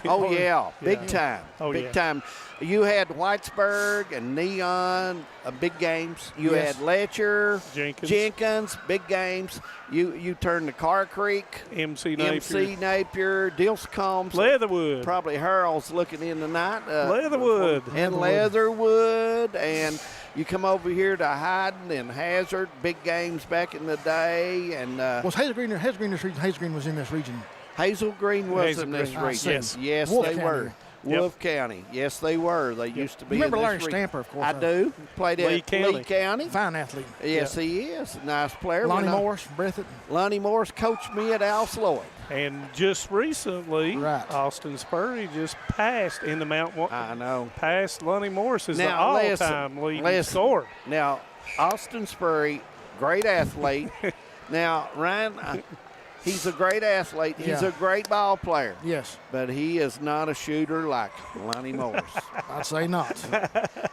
Oh, yeah. Big time. Oh, big yeah. time. You had Whitesburg and Neon, big games. You had Letcher, Jenkins, big games. You turned to Car Creek, MC Napier, Dilscombs, Leatherwood. Probably Harold's looking in tonight. Leatherwood. And Leatherwood. And you come over here to Hyden and Hazard, big games back in the day. And was Hazel Green this region? Hazel Green was in this region. Hazel Green was in this region. Yes, Wolf they County. were. Wolf County. Yes, they were. They used to be. Remember in this Larry region. Stamper, of course. I do. Played at Lee County. Fine athlete. Yes, he is. Nice player. Lonnie Morris, Breathitt. Lonnie Morris coached me at Alice Lloyd. And just recently, Austin Spurry just passed in the Mount. I know. Passed Lonnie Morris as the Now, all-time leading scorer. Now, Austin Spurry, great athlete. Now, Ryan, he's a great athlete. He's a great ball player. Yes. But he is not a shooter like Lonnie Morris. I'd say not.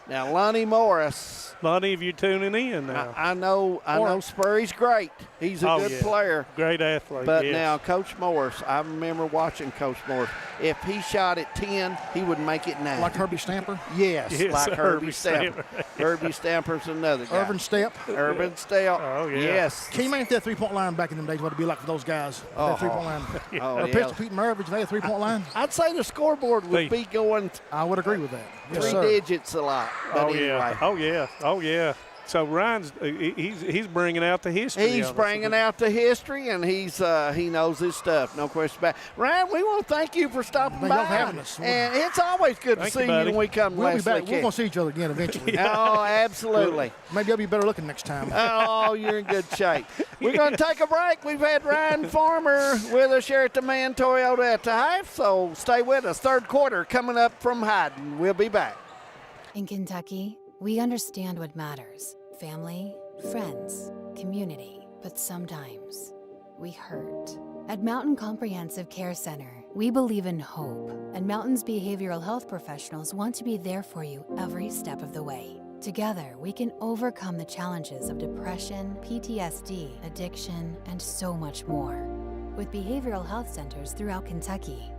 Now, Lonnie Morris. Lonnie, if you're tuning in now. I know Spurry's great. He's a good player. Great athlete. But now, Coach Morris, I remember watching Coach Morris. If he shot at 10, he would make it 9. Like Herbie Stamper? Yes, like Herbie Stamper. Herbie Stamper's another guy. Irvin Stepp. Irvin Stepp. Oh, yeah. Yes. Can you imagine that three-point line back in them days, what it'd be like for those guys? That three-point line. Oh, Pistol Pete and Maravich, they had a three-point line? I'd say the scoreboard would be going. I would agree with that. Yes, three sir. digits a lot. But anyway. Oh, yeah. Oh, yeah. So Ryan's he's bringing out the history. He's bringing out the history, and he knows his stuff, no question about it. Ryan, we want to thank you for stopping by. Thank you for having us. And it's always good to see you when we come. We'll be Leslie back. We're going to see each other again eventually. Oh, absolutely. Maybe I'll be better looking next time. Oh, you're in good shape. We're going to take a break. We've had Ryan Farmer with us here at the Man Toyota at the half, so stay with us. Third quarter coming up from Hyden. We'll be back. In Kentucky, we understand what matters. Family, friends, community, but sometimes we hurt. At Mountain Comprehensive Care Center, we believe in hope, and Mountain's behavioral health professionals want to be there for you every step of the way. Together, we can overcome the challenges of depression, PTSD, addiction, and so much more. With behavioral health centers throughout Kentucky,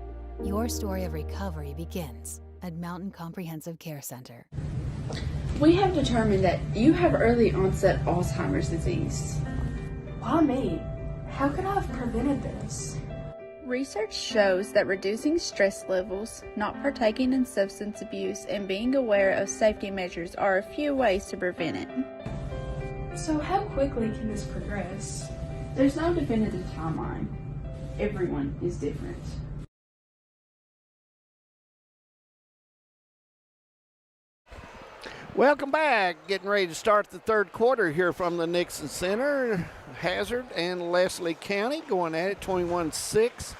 your story of recovery begins at Mountain Comprehensive Care Center. We have determined that you have early onset Alzheimer's disease. Why me? How could I have prevented this? Research shows that reducing stress levels, not partaking in substance abuse, and being aware of safety measures are a few ways to prevent it. So how quickly can this progress? There's no definitive timeline. Everyone is different. Welcome back. Getting ready to start the third quarter here from the Nixon Center. Hazard and Leslie County going at it 21-6.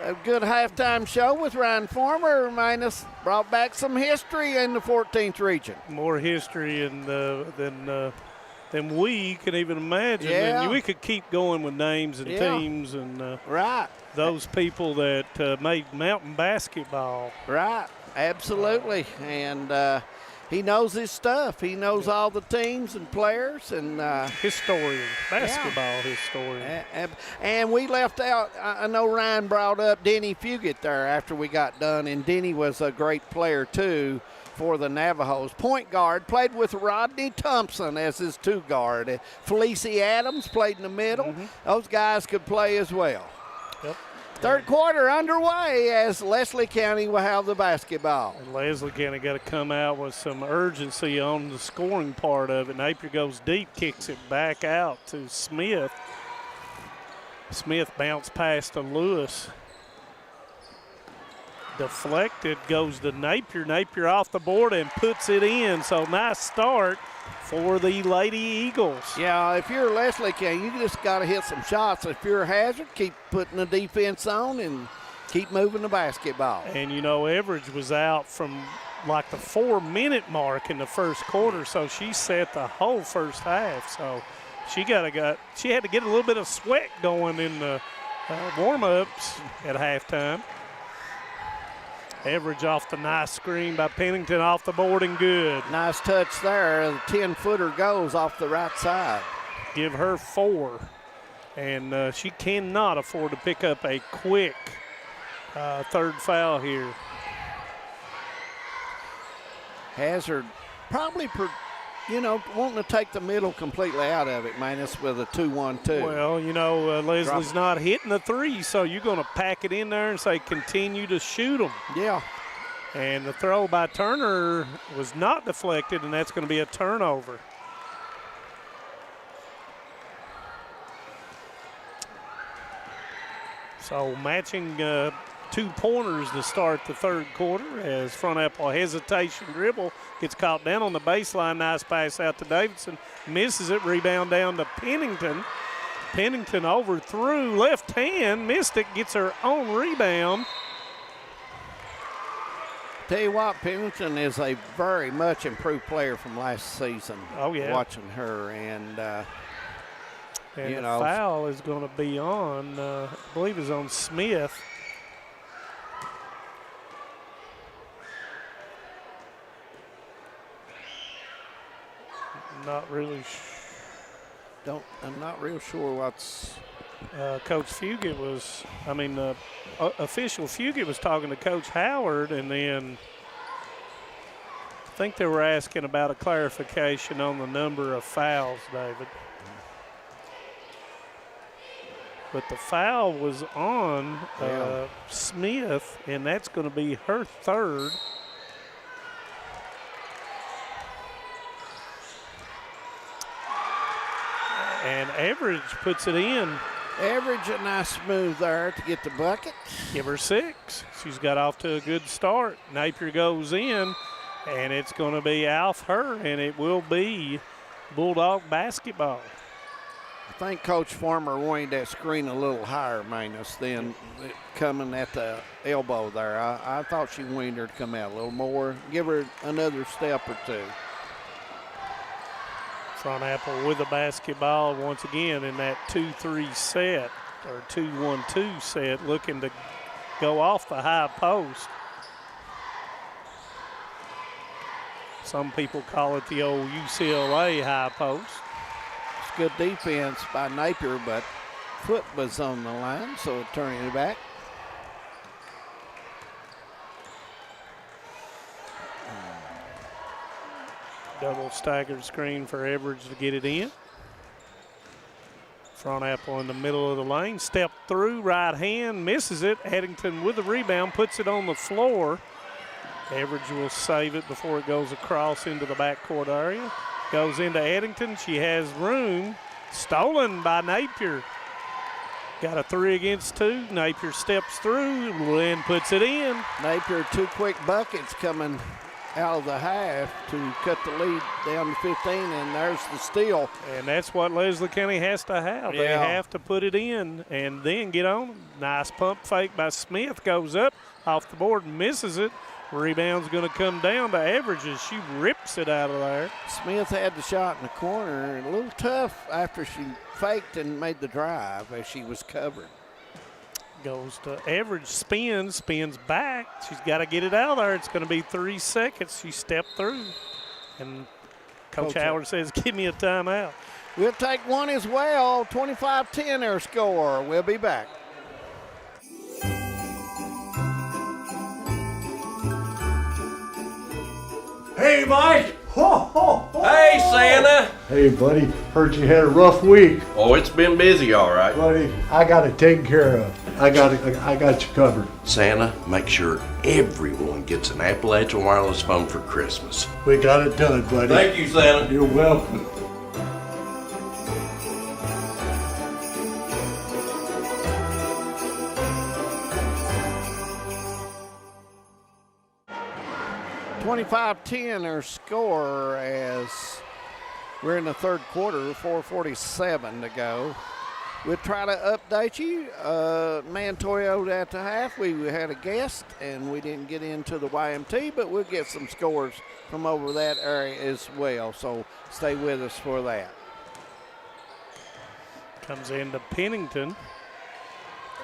A good halftime show with Ryan Farmer. Brought back some history in the 14th region. More history than we can even imagine. Yeah. And we could keep going with names and teams and those people that made mountain basketball. Right, absolutely. And he knows his stuff. He knows all the teams and players and historian, basketball historian. And we left out. I know Ryan brought up Denny Fugit there after we got done, and Denny was a great player too for the Navajos. Point guard, played with Rodney Thompson as his two guard. Felicie Adams played in the middle. Those guys could play as well. Yep. Third quarter underway as Leslie County will have the basketball. And Leslie County got to come out with some urgency on the scoring part of it. Napier goes deep, kicks it back out to Smith. Smith bounced past to Lewis. Deflected, goes to Napier. Napier off the board and puts it in. So nice start for the Lady Eagles. Yeah, if you're Leslie County, you just got to hit some shots. If you're Hazard, keep putting the defense on and keep moving the basketball. And, you know, Everidge was out from like the 4-minute mark in the first quarter, so she set the whole first half. So she had to get a little bit of sweat going in the warm-ups at halftime. Everidge off the nice screen by Pennington, off the board and good. Nice touch there. The 10-footer goes off the right side. Give her 4. And she cannot afford to pick up a quick third foul here. Hazard probably, wanting to take the middle completely out of it, Manus, with a 2-1-2. Well, Leslie's not hitting the 3, so you're going to pack it in there and say continue to shoot them. Yeah. And the throw by Turner was not deflected, and that's going to be a turnover. So matching 2 pointers to start the third quarter as Front Apple hesitation dribble gets caught down on the baseline. Nice pass out to Davidson. Misses it. Rebound down to Pennington. Pennington overthrew. Left hand. Missed it. Gets her own rebound. Tell you what, Pennington is a very much improved player from last season. Oh, yeah. Watching her. And the foul is going to be on, I believe it's on Smith. Not really. I'm not real sure what's. Coach Fugit was. Official Fugit was talking to Coach Howard, and then I think they were asking about a clarification on the number of fouls, David. But the foul was on Smith, and that's going to be her third. And Everidge puts it in. Everidge, a nice move there to get the bucket. Give her 6. She's got off to a good start. Napier goes in, and it's going to be off her, and it will be Bulldog basketball. I think Coach Farmer wanted that screen a little higher, Manus, than coming at the elbow there. I thought she wanted her to come out a little more, give her another step or 2. Front Apple with the basketball once again in that 2-3 set or 2-1-2 set, looking to go off the high post. Some people call it the old UCLA high post. It's good defense by Napier, but foot was on the line, so turning it back. Double staggered screen for Everidge to get it in. Front Apple in the middle of the lane. Step through, right hand, misses it. Eddington with the rebound, puts it on the floor. Everidge will save it before it goes across into the backcourt area. Goes into Eddington. She has room. Stolen by Napier. Got a 3 against 2. Napier steps through and puts it in. Napier, 2 quick buckets coming out of the half to cut the lead down to 15, and there's the steal. And that's what Leslie County has to have. Yeah. They have to put it in and then get on. Nice pump fake by Smith. Goes up off the board, misses it. Rebound's going to come down to Everidge as she rips it out of there. Smith had the shot in the corner, and a little tough after she faked and made the drive as she was covered. Goes to Everidge, spins back. She's got to get it out there. It's going to be 3 seconds. She stepped through. And Coach Howard says, give me a timeout. We'll take one as well. 25-10 our score. We'll be back. Hey, Mike. Ho, ho, ho. Hey, Santa. Hey, buddy. Heard you had a rough week. Oh, it's been busy, all right. Buddy, I got it taken care of. I got you covered. Santa, make sure everyone gets an Appalachian Wireless phone for Christmas. We got it done, buddy. Thank you, Santa. You're welcome. $25-10 our score as we're in the third quarter, 4:47 to go. We'll try to update you. Man toyoed at the half. We had a guest, and we didn't get into the YMT, but we'll get some scores from over that area as well. So stay with us for that. Comes into Pennington.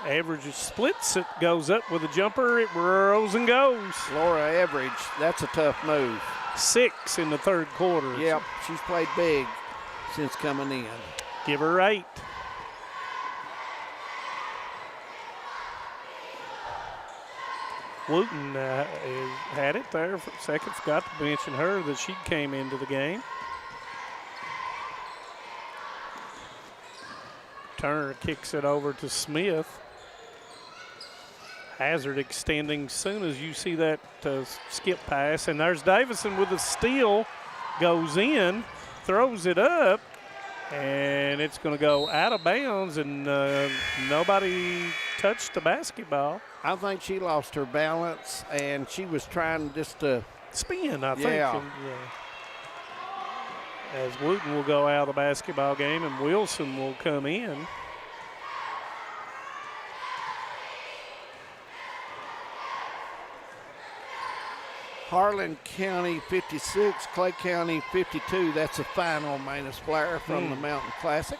Average splits it, goes up with a jumper. It rolls and goes. Laura Average, that's a tough move. 6 in the third quarter. Yep, she's played big since coming in. Give her 8. Wooten had it there for a second. Forgot to mention her that she came into the game. Turner kicks it over to Smith. Hazard extending soon as you see that skip pass. And there's Davison with a steal. Goes in, throws it up, and it's going to go out of bounds, and nobody touched the basketball. I think she lost her balance, and she was trying just to spin, I think. Yeah. And, as Wooten will go out of the basketball game, and Wilson will come in. Harlan County 56, Clay County 52. That's a final, Manus Blair, from the Mountain Classic.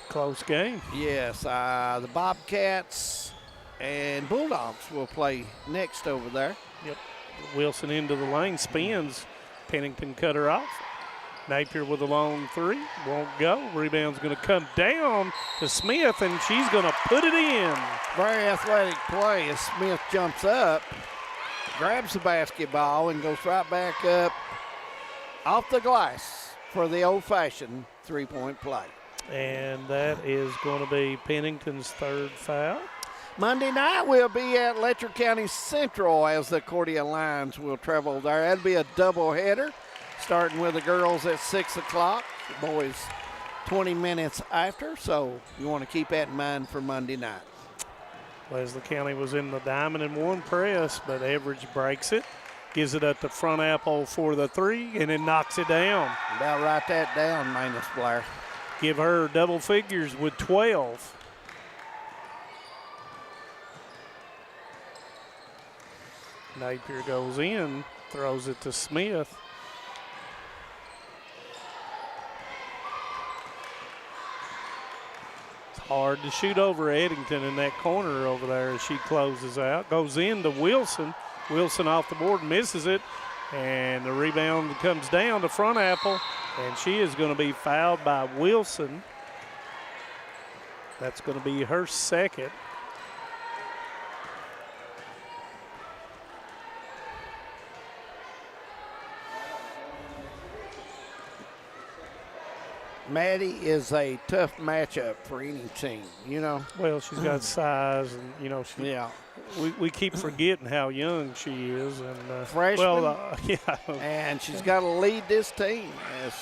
Close game. Yes, the Bobcats and Bulldogs will play next over there. Yep. Wilson into the lane, spins. Pennington cut her off. Napier with a long 3, won't go. Rebound's going to come down to Smith, and she's going to put it in. Very athletic play as Smith jumps up, grabs the basketball, and goes right back up off the glass for the old-fashioned three-point play. And that is going to be Pennington's 3rd foul. Monday night we'll be at Letcher County Central as the Cordia Lions will travel there. That'll be a doubleheader, starting with the girls at 6 o'clock, the boys 20 minutes after. So you want to keep that in mind for Monday night. Leslie County was in the diamond and 1 press, but Average breaks it, gives it up to Front Apple for the 3, and then knocks it down. About write that down, Manus Blair. Give her double figures with 12. Napier goes in, throws it to Smith. It's hard to shoot over Eddington in that corner over there as she closes out. Goes in to Wilson. Wilson off the board, misses it, and the rebound comes down to Front Apple, and she is going to be fouled by Wilson. That's going to be her 2nd. Maddie is a tough matchup for any team, you know. Well, she's got size, and, you know, we keep forgetting how young she is. And freshman. Well, yeah. And she's got to lead this team as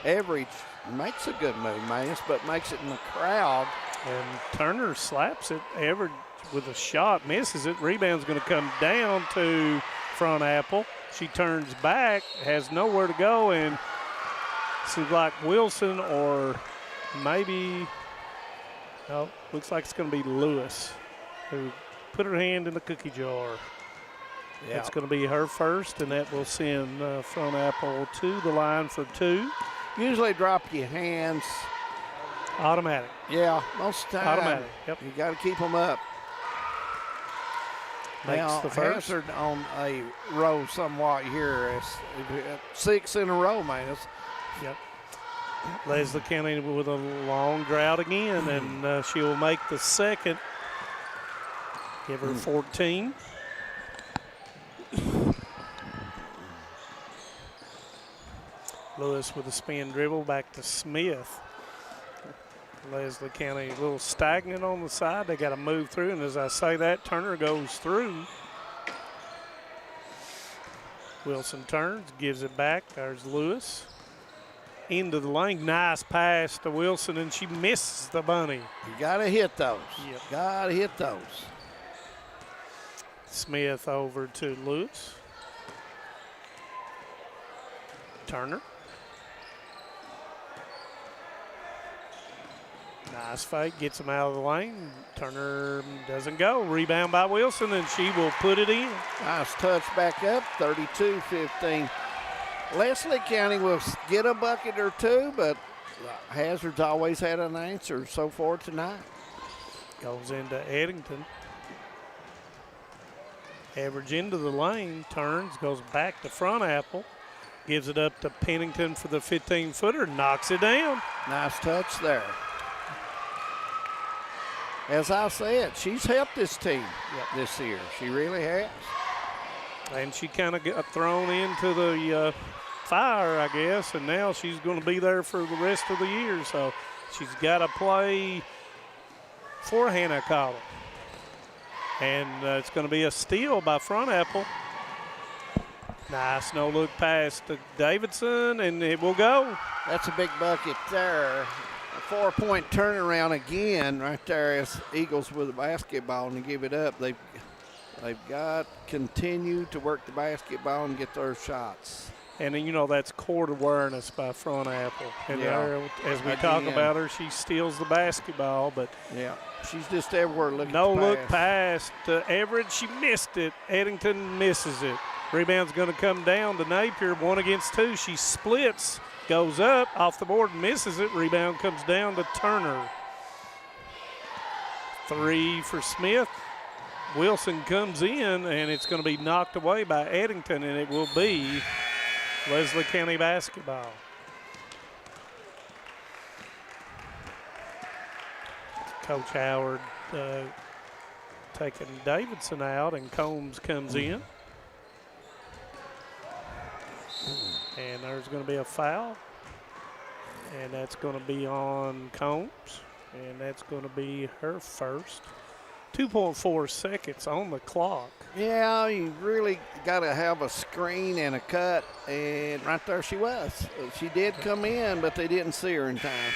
Average makes a good move, Manus, but makes it in the crowd. And Turner slaps it. Average with a shot, misses it. Rebound's going to come down to Front Apple. She turns back, has nowhere to go, and seems like Wilson or maybe, no, looks like it's going to be Lewis who put her hand in the cookie jar. Yeah. It's going to be her first, and that will send Front Apple to the line for 2. Usually drop your hands. Automatic. Yeah, most of the time. Automatic, yep. You got to keep them up. Makes now, the first. Hazard on a row somewhat here. It's 6 in a row, Manus. Yep. Leslie County with a long drought again, and she will make the 2nd. Give her 14. Lewis with a spin dribble back to Smith. Leslie County a little stagnant on the side. They got to move through, and as I say that, Turner goes through. Wilson turns, gives it back. There's Lewis. Into the lane, nice pass to Wilson, and she misses the bunny. You got to hit those. Yep. Got to hit those. Smith over to Lewis. Turner. Nice fake, gets him out of the lane. Turner doesn't go. Rebound by Wilson, and she will put it in. Nice touch back up, 32-15. Leslie County will get a bucket or two, but Hazard's always had an answer so far tonight. Goes into Eddington. Average into the lane, turns, goes back to Front Apple. Gives it up to Pennington for the 15-footer, knocks it down. Nice touch there. As I said, she's helped this team this year. She really has. And she kind of got thrown into the fire, I guess, and now she's going to be there for the rest of the year. So she's got to play for Hannah Cottle. And it's going to be a steal by Front Apple. Nice no-look pass to Davidson, and it will go. That's a big bucket there. A 4-point turnaround again right there as Eagles with the basketball, and to give it up. They've got to continue to work the basketball and get their shots. And then, you know, that's court awareness by Front Apple. And there, as we talk about her, she steals the basketball, but she's just everywhere looking. No look pass to Everett. She missed it. Eddington misses it. Rebound's going to come down to Napier. 1 against 2. She splits, goes up, off the board, misses it. Rebound comes down to Turner. 3 for Smith. Wilson comes in, and it's going to be knocked away by Eddington, and it will be Leslie County basketball. Coach Howard taking Davidson out, and Combs comes in. And there's going to be a foul, and that's going to be on Combs, and that's going to be her first. 2.4 seconds on the clock. Yeah, you really got to have a screen and a cut, and right there she was. She did come in, but they didn't see her in time.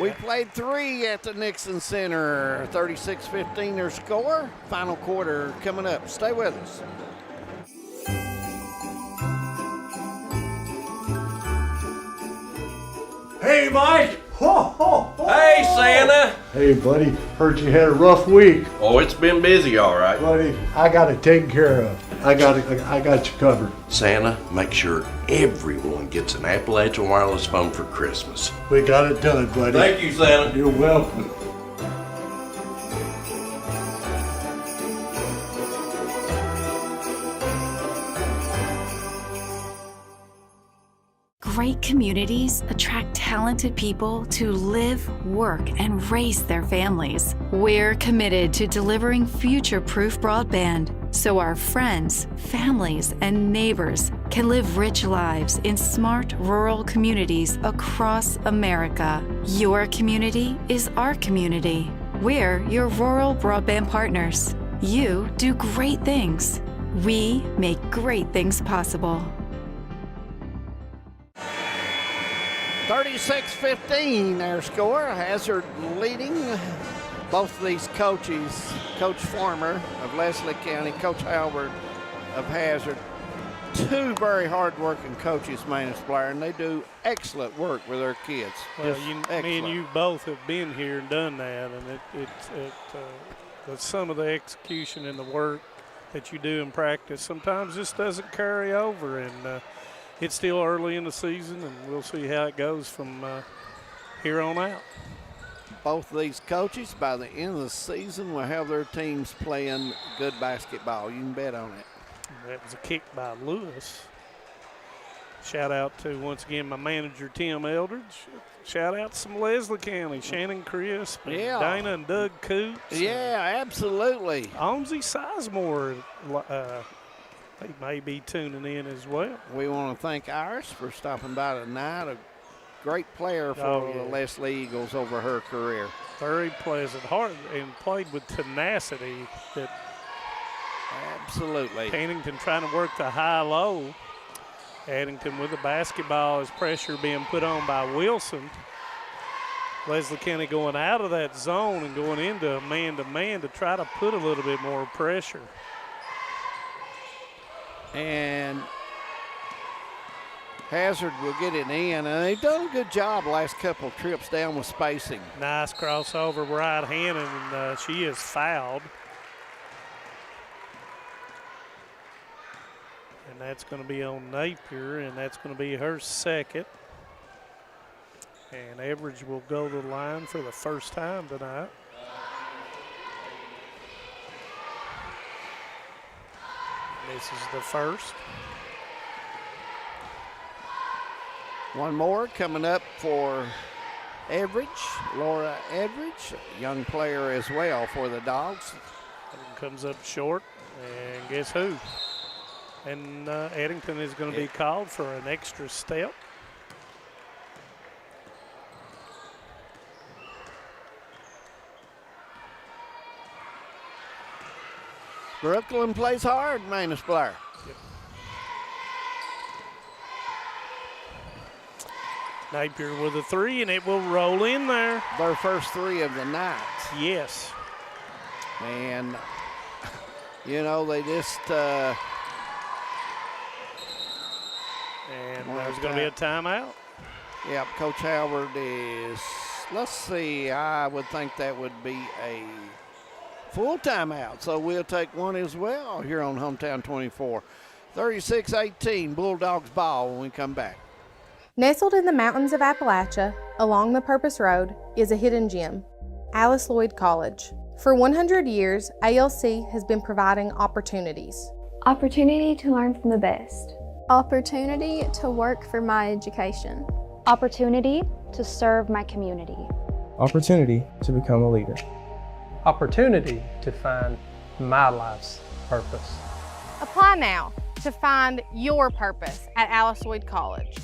We played 3 at the Nixon Center. 36-15 their score. Final quarter coming up. Stay with us. Hey, Mike. Hey, Santa. Hey, buddy. Heard you had a rough week. Oh, it's been busy, all right. Buddy, I got it taken care of. I got you covered. Santa, make sure everyone gets an Appalachian Wireless phone for Christmas. We got it done, buddy. Thank you, Santa. You're welcome. Great communities attract talented people to live, work, and raise their families. We're committed to delivering future-proof broadband so our friends, families, and neighbors can live rich lives in smart rural communities across America. Your community is our community. We're your rural broadband partners. You do great things. We make great things possible. 36-15 their score. Hazard leading. Both of these coaches, Coach Farmer of Leslie County, Coach Howard of Hazard, 2 very hard-working coaches, Manus Blair, and they do excellent work with their kids. Well, me and you both have been here and done that, and the some of the execution and the work that you do in practice sometimes just doesn't carry over, and it's still early in the season, and we'll see how it goes from here on out. Both of these coaches, by the end of the season, will have their teams playing good basketball. You can bet on it. That was a kick by Lewis. Shout out to, once again, my manager, Tim Eldridge. Shout out to some Leslie County, Shannon Crisp, and Dana and Doug Coots. Yeah, absolutely. Omzi Sizemore, he may be tuning in as well. We want to thank Iris for stopping by tonight. A great player for the Leslie Eagles over her career. Very pleasant heart and played with tenacity. Absolutely. Pennington trying to work the high-low. Addington with the basketball as pressure being put on by Wilson. Leslie County going out of that zone and going into man-to-man to try to put a little bit more pressure. And Hazard will get it in, and they've done a good job last couple of trips down with spacing. Nice crossover right-handed, and she is fouled. And that's going to be on Napier, and that's going to be her second. And Everidge will go to the line for the first time tonight. This is the first. One more coming up for Everidge, Laura Everidge, young player as well for the Dogs. And comes up short, and guess who? And Eddington is going to be called for an extra step. Brooklyn plays hard, Manus Blair. Yep. Napier with a three, and it will roll in there. Their first three of the night. Yes. And, you know, they just... and there's going to be a timeout. Yep, Coach Howard is, let's see, I would think that would be a full timeout. So we'll take one as well here on Hometown 24. 36-18, Bulldogs ball when we come back. Nestled in the mountains of Appalachia, along the Purpose Road, is a hidden gem, Alice Lloyd College. For 100 years, ALC has been providing opportunities. Opportunity to learn from the best. Opportunity to work for my education. Opportunity to serve my community. Opportunity to become a leader. Opportunity to find my life's purpose. Apply now to find your purpose at Alice Lloyd College.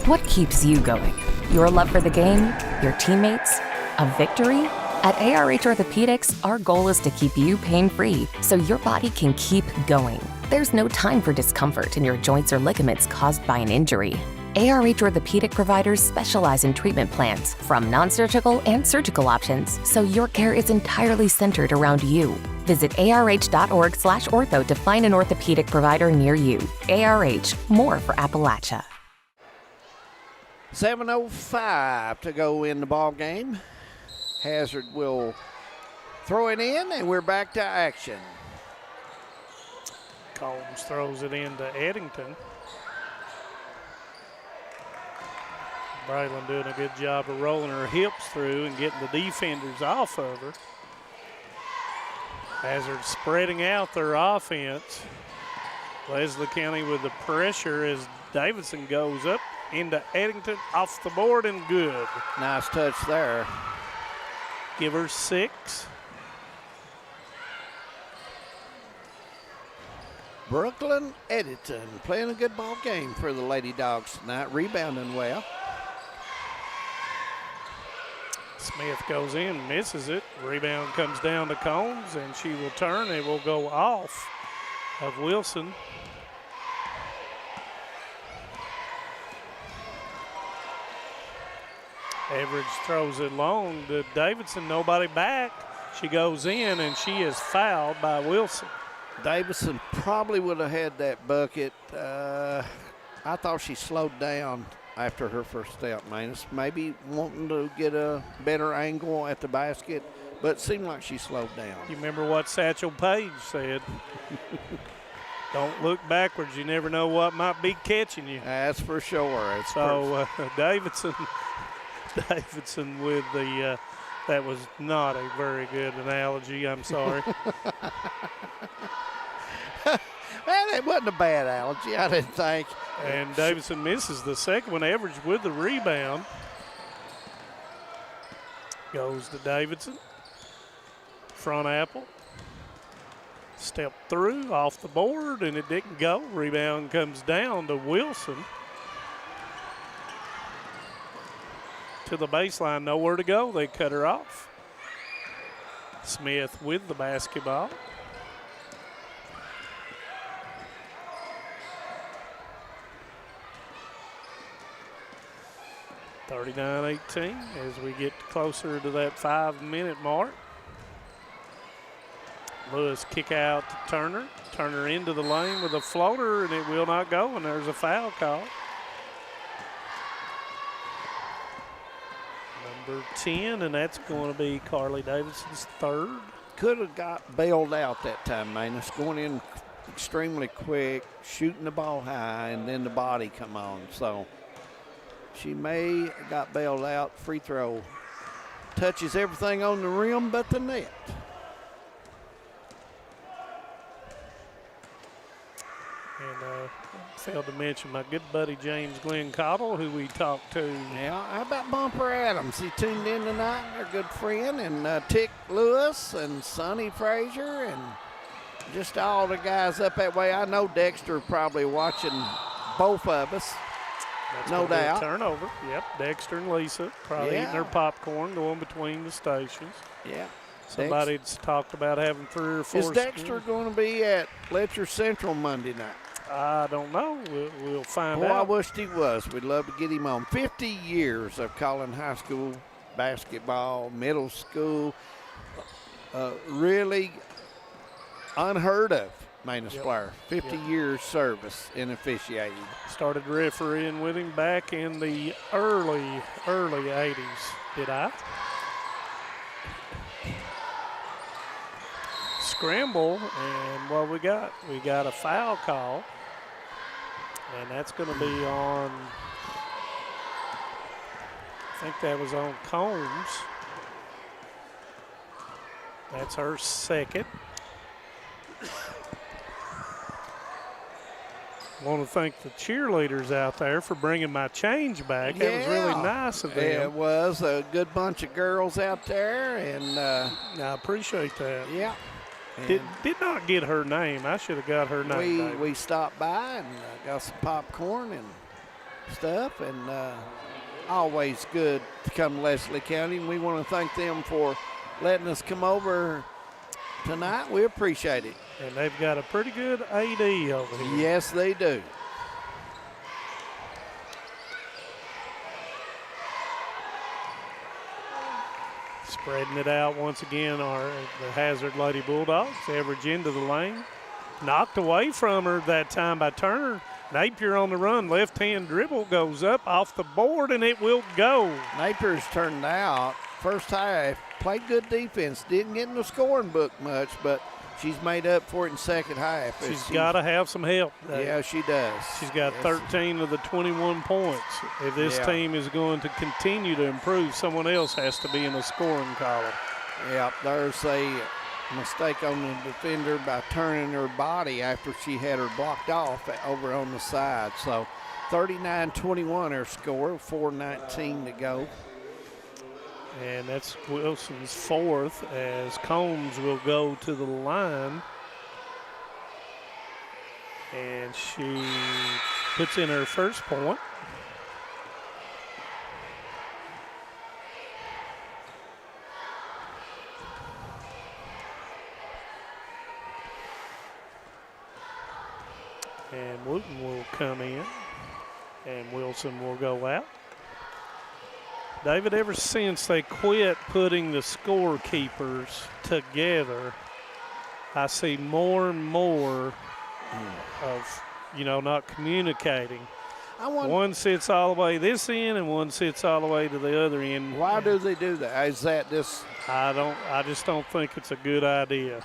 What keeps you going? Your love for the game? Your teammates? A victory? At ARH Orthopedics, our goal is to keep you pain-free so your body can keep going. There's no time for discomfort in your joints or ligaments caused by an injury. ARH Orthopedic providers specialize in treatment plans, from non-surgical and surgical options, so your care is entirely centered around you. Visit arh.org/ortho to find an orthopedic provider near you. ARH, more for Appalachia. 7:05 to go in the ball game. Hazard will throw it in, and we're back to action. Combs throws it into Eddington. Braylon doing a good job of rolling her hips through and getting the defenders off of her. Hazard spreading out their offense. Leslie County with the pressure as Davidson goes up into Eddington, off the board and good. Nice touch there. Give her 6. Brooklyn Eddington playing a good ball game for the Lady Dogs tonight, rebounding well. Smith goes in, misses it. Rebound comes down to Combs, and she will turn. It will go off of Wilson. Everidge throws it long to Davidson, nobody back. She goes in, and she is fouled by Wilson. Davidson probably would have had that bucket. I thought she slowed down after her first step, Manus. Maybe wanting to get a better angle at the basket, but it seemed like she slowed down. You remember what Satchel Paige said? Don't look backwards. You never know what might be catching you. That's for sure. So Davidson with the, that was not a very good analogy. I'm sorry. Man, it wasn't a bad analogy, I didn't think. And Davidson misses the second one. Everidge with the rebound. Goes to Davidson. Front Apple. Step through, off the board, and it didn't go. Rebound comes down to Wilson. To the baseline, nowhere to go. They cut her off. Smith with the basketball. (39-18) as we get closer to that 5-minute mark. Lewis kick out to Turner. Turner into the lane with a floater, and it will not go, and there's a foul call. Number 10, and that's going to be Carly Davidson's third. Could have got bailed out that time, Manus. Going in extremely quick, shooting the ball high, and then the body come on. So she may have got bailed out. Free throw touches everything on the rim but the net. And failed to mention my good buddy James Glenn Cottle, who we talked to. Yeah, how about Bumper Adams? He tuned in tonight, our good friend, and Tick Lewis and Sonny Frazier and just all the guys up that way. I know Dexter probably watching both of us. That's no doubt. Turnover. Yep, Dexter and Lisa probably eating their popcorn going between the stations. Yeah. Somebody's talked about having 3 or 4. Is Dexter going to be at Letcher Central Monday night? I don't know. We'll find out. out. I wished he was. We'd love to get him on. 50 years of calling high school basketball, middle school. Really unheard of, Manus player. 50 years service in officiating. Started refereeing with him back in the early 80s. Did I? Scramble, and what we got a foul call, and that's going to be on, I think that was on Combs. That's her second. I want to thank the cheerleaders out there for bringing my change back. That was really nice of them. It was a good bunch of girls out there, and I appreciate that. Yeah. Did not get her name. I should have got her name. We stopped by and got some popcorn and stuff, and always good to come to Leslie County. And we want to thank them for letting us come over tonight. We appreciate it. And they've got a pretty good AD over here. Yes, they do. Spreading it out once again are the Hazard Lady Bulldogs. Average into the lane. Knocked away from her that time by Turner. Napier on the run. Left-hand dribble goes up off the board, and it will go. Napier's turned out. First half, played good defense. Didn't get in the scoring book much, but she's made up for it in second half. She's got to have some help. Yeah, she does. She's got 13 of the 21 points. If this team is going to continue to improve, someone else has to be in the scoring column. Yeah, there's a mistake on the defender by turning her body after she had her blocked off over on the side. So 39-21 her score, 4:19 to go. And that's Wilson's fourth as Combs will go to the line. And she puts in her first point. And Wooten will come in, and Wilson will go out. David, ever since they quit putting the scorekeepers together, I see more and more of, not communicating. One sits all the way this end and one sits all the way to the other end. Why do they do that? Is that just? I just don't think it's a good idea.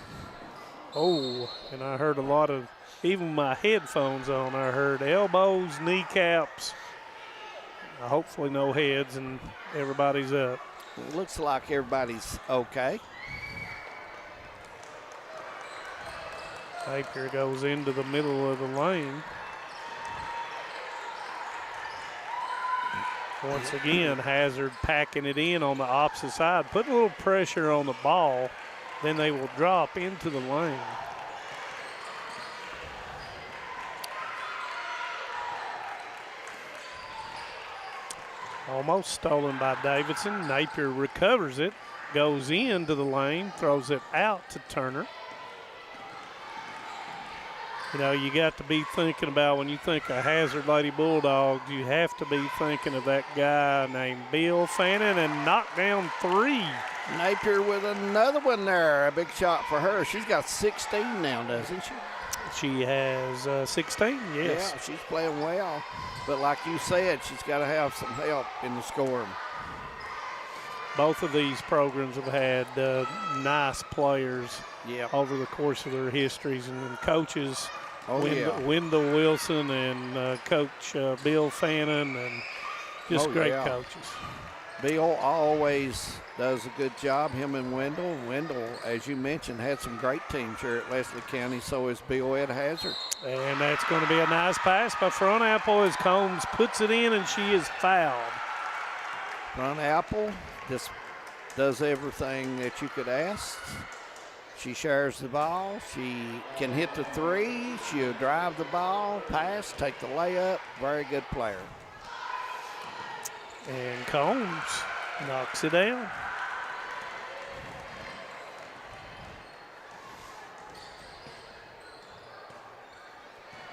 Oh, and I heard a lot of, even my headphones on, I heard elbows, kneecaps. Hopefully no heads and everybody's up. It looks like everybody's okay. Napier goes into the middle of the lane. Once again, Hazard packing it in on the opposite side, putting a little pressure on the ball, then they will drop into the lane. Almost stolen by Davidson. Napier recovers it, goes into the lane, throws it out to Turner. You know, you got to be thinking about when you think of Hazard Lady Bulldogs, you have to be thinking of that guy named Bill Fannin and knocked down 3. Napier with another one there. A big shot for her. She's got 16 now, doesn't she? She has 16, yes. Yeah, she's playing well. But like you said, she's got to have some help in the scoring. Both of these programs have had nice players over the course of their histories, and coaches, Wendell Wilson and Coach Bill Fannin, and just great coaches. Bill always does a good job, him and Wendell. Wendell, as you mentioned, had some great teams here at Leslie County, so is Bill Ed Hazard. And that's going to be a nice pass by Front Apple as Combs puts it in, and she is fouled. Front Apple just does everything that you could ask. She shares the ball. She can hit the 3. She'll drive the ball, pass, take the layup. Very good player. And Combs knocks it down.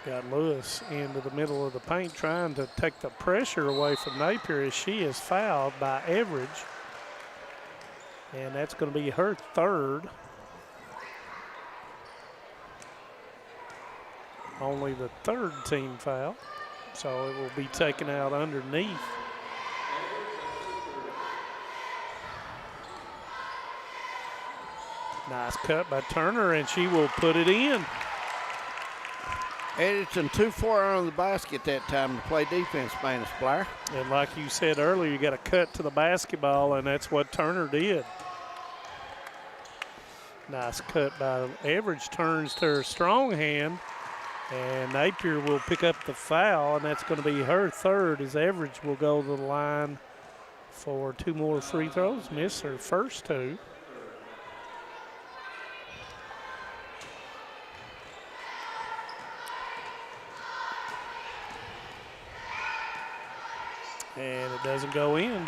Got Lewis into the middle of the paint trying to take the pressure away from Napier as she is fouled by Everidge. And that's going to be her 3rd. Only the 3rd team foul. So it will be taken out underneath. Nice cut by Turner, and she will put it in. Edgerton 2-4 on the basket that time to play defense, Spanish Blair. And like you said earlier, you got to cut to the basketball, and that's what Turner did. Nice cut by Everidge, turns to her strong hand, and Napier will pick up the foul, and that's going to be her 3rd as Everidge will go to the line for 2 more free throws, miss her first 2. And it doesn't go in.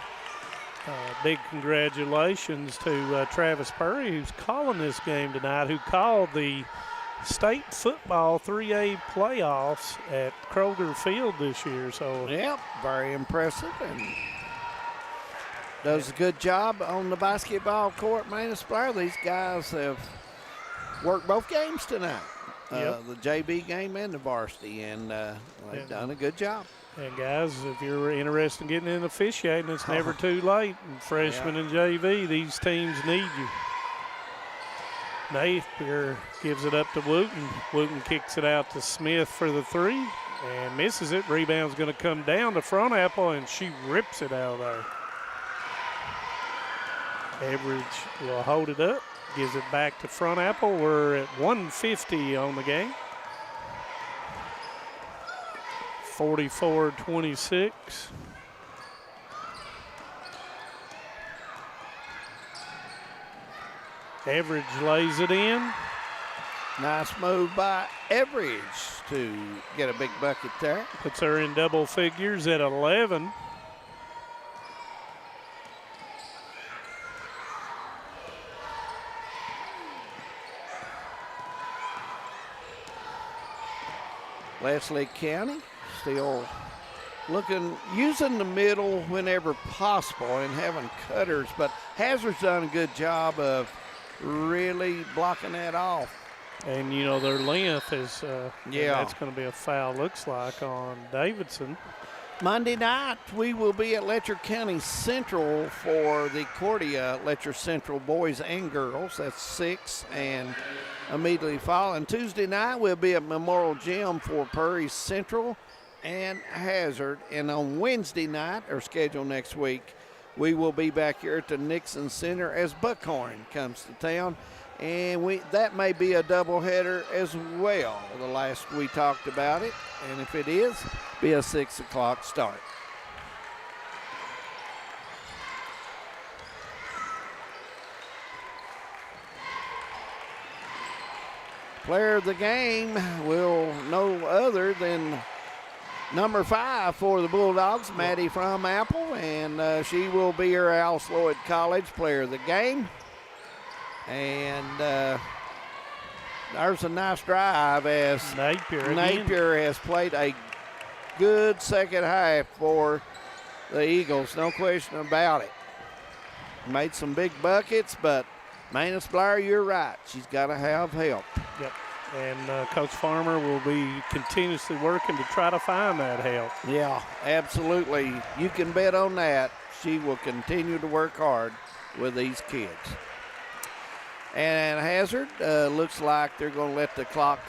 Big congratulations to Travis Perry, who's calling this game tonight, who called the state football 3A playoffs at Kroger Field this year. So very impressive, and does a good job on the basketball court, Manus Blair. These guys have worked both games tonight, the JV game and the varsity, and they've done a good job. And guys, if you're interested in getting in officiating, it's never too late. And freshmen and JV, these teams need you. Napier gives it up to Wooten. Wooten kicks it out to Smith for the 3 and misses it. Rebound's going to come down to Front Apple, and she rips it out of there. Everidge will hold it up, gives it back to Front Apple. We're at 150 on the game. 44-26. Everidge lays it in. Nice move by Everidge to get a big bucket there. Puts her in double figures at 11. Leslie County still using the middle whenever possible and having cutters, but Hazard's done a good job of really blocking that off. And, you know, their length is, that's going to be a foul, looks like, on Davidson. Monday night, we will be at Letcher County Central for the Cordia Letcher Central boys and girls. That's 6 and immediately following. Tuesday night, we'll be at Memorial Gym for Perry Central and Hazard. And on Wednesday night, or scheduled next week, we will be back here at the Nixon Center as Buckhorn comes to town. And that may be a doubleheader as well. The last we talked about it. And if it is, be a 6 o'clock start. Player of the game will no other than number 5 for the Bulldogs, Maddie from Apple, and she will be your Alice Lloyd College Player of the Game. And there's a nice drive as Napier has played a good second half for the Eagles, no question about it. Made some big buckets, but Manus Blair, you're right. She's got to have help. Yep. And Coach Farmer will be continuously working to try to find that help. Yeah, absolutely. You can bet on that. She will continue to work hard with these kids. And Hazard, looks like they're going to let the clock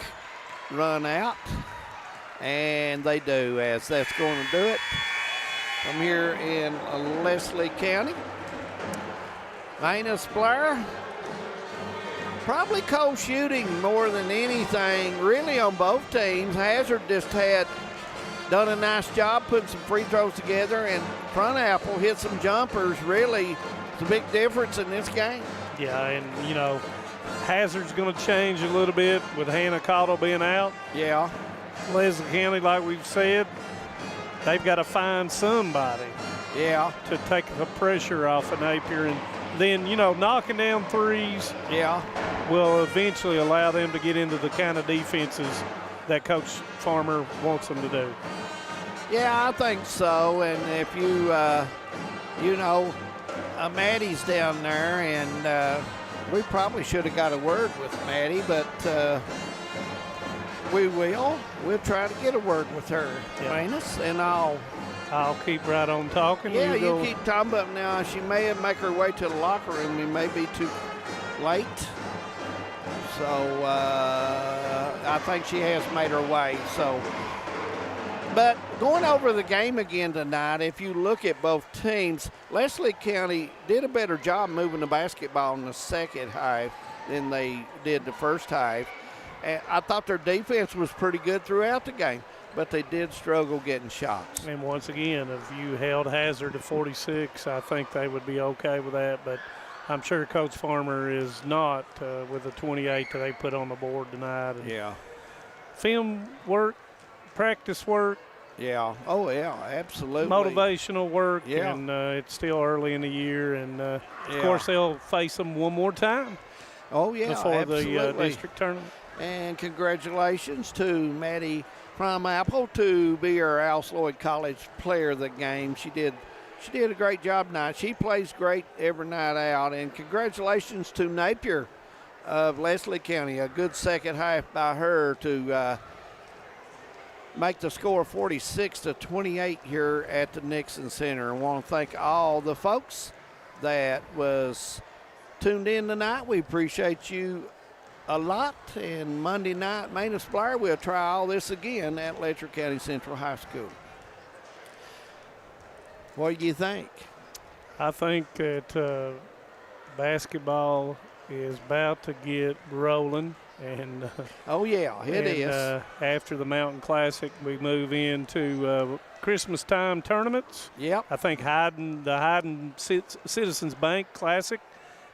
run out. And they do, as that's going to do it from here in Leslie County. Manus Blair, probably cold shooting more than anything, really, on both teams. Hazard just had done a nice job putting some free throws together, and Front Apple hit some jumpers. Really, it's a big difference in this game. Yeah, and, you know, Hazard's going to change a little bit with Hannah Cottle being out. Yeah. Leslie County, like we've said, they've got to find somebody. Yeah. To take the pressure off of Napier. And then, you know, knocking down threes will eventually allow them to get into the kind of defenses that Coach Farmer wants them to do. Yeah, I think so. And if you, you know, Maddie's down there, and we probably should have got a word with Maddie, but we will. We'll try to get a word with her, Manus, and I'll keep right on talking. Yeah, you keep talking, but now she may make her way to the locker room. We may be too late. So I think she has made her way. So, but going over the game again tonight, if you look at both teams, Leslie County did a better job moving the basketball in the second half than they did the first half. And I thought their defense was pretty good throughout the game, but they did struggle getting shots. And once again, if you held Hazard to 46, I think they would be okay with that. But I'm sure Coach Farmer is not with the 28 that they put on the board tonight. And film work, practice work. Yeah. Oh, yeah, absolutely. Motivational work. Yeah. And it's still early in the year. And, of course, they'll face them one more time. Oh, yeah, before absolutely. The district tournament. And congratulations to Maddie from Apple to be our Alice Lloyd College Player of the Game. She did a great job tonight. She plays great every night out. And congratulations to Napier of Leslie County. A good second half by her to make the score 46-28 here at the Nixon Center. I want to thank all the folks that was tuned in tonight. We appreciate you a lot. And Monday night, Manus Blair, we'll try all this again at Letcher County Central High School. What do you think? I think that basketball is about to get rolling. And oh, yeah, it is. After the Mountain Classic, we move into Christmas time tournaments. Yep. I think the Hyden Citizens Bank Classic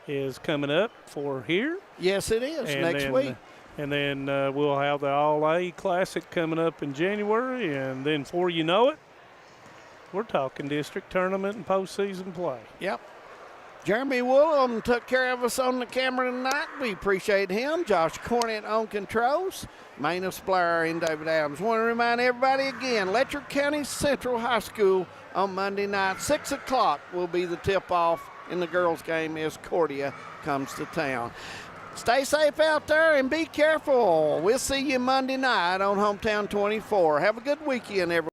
is coming up for here. Yes, it is, next week. And then we'll have the All-A Classic coming up in January. And then before you know it, we're talking district tournament and postseason play. Yep. Jeremy Woolham took care of us on the camera tonight. We appreciate him. Josh Cornett on controls. Manus Blair and David Adams. Want to remind everybody again, Letcher County Central High School on Monday night, 6 o'clock will be the tip-off in the girls' game as Cordia comes to town. Stay safe out there and be careful. We'll see you Monday night on Hometown 24. Have a good weekend, everyone.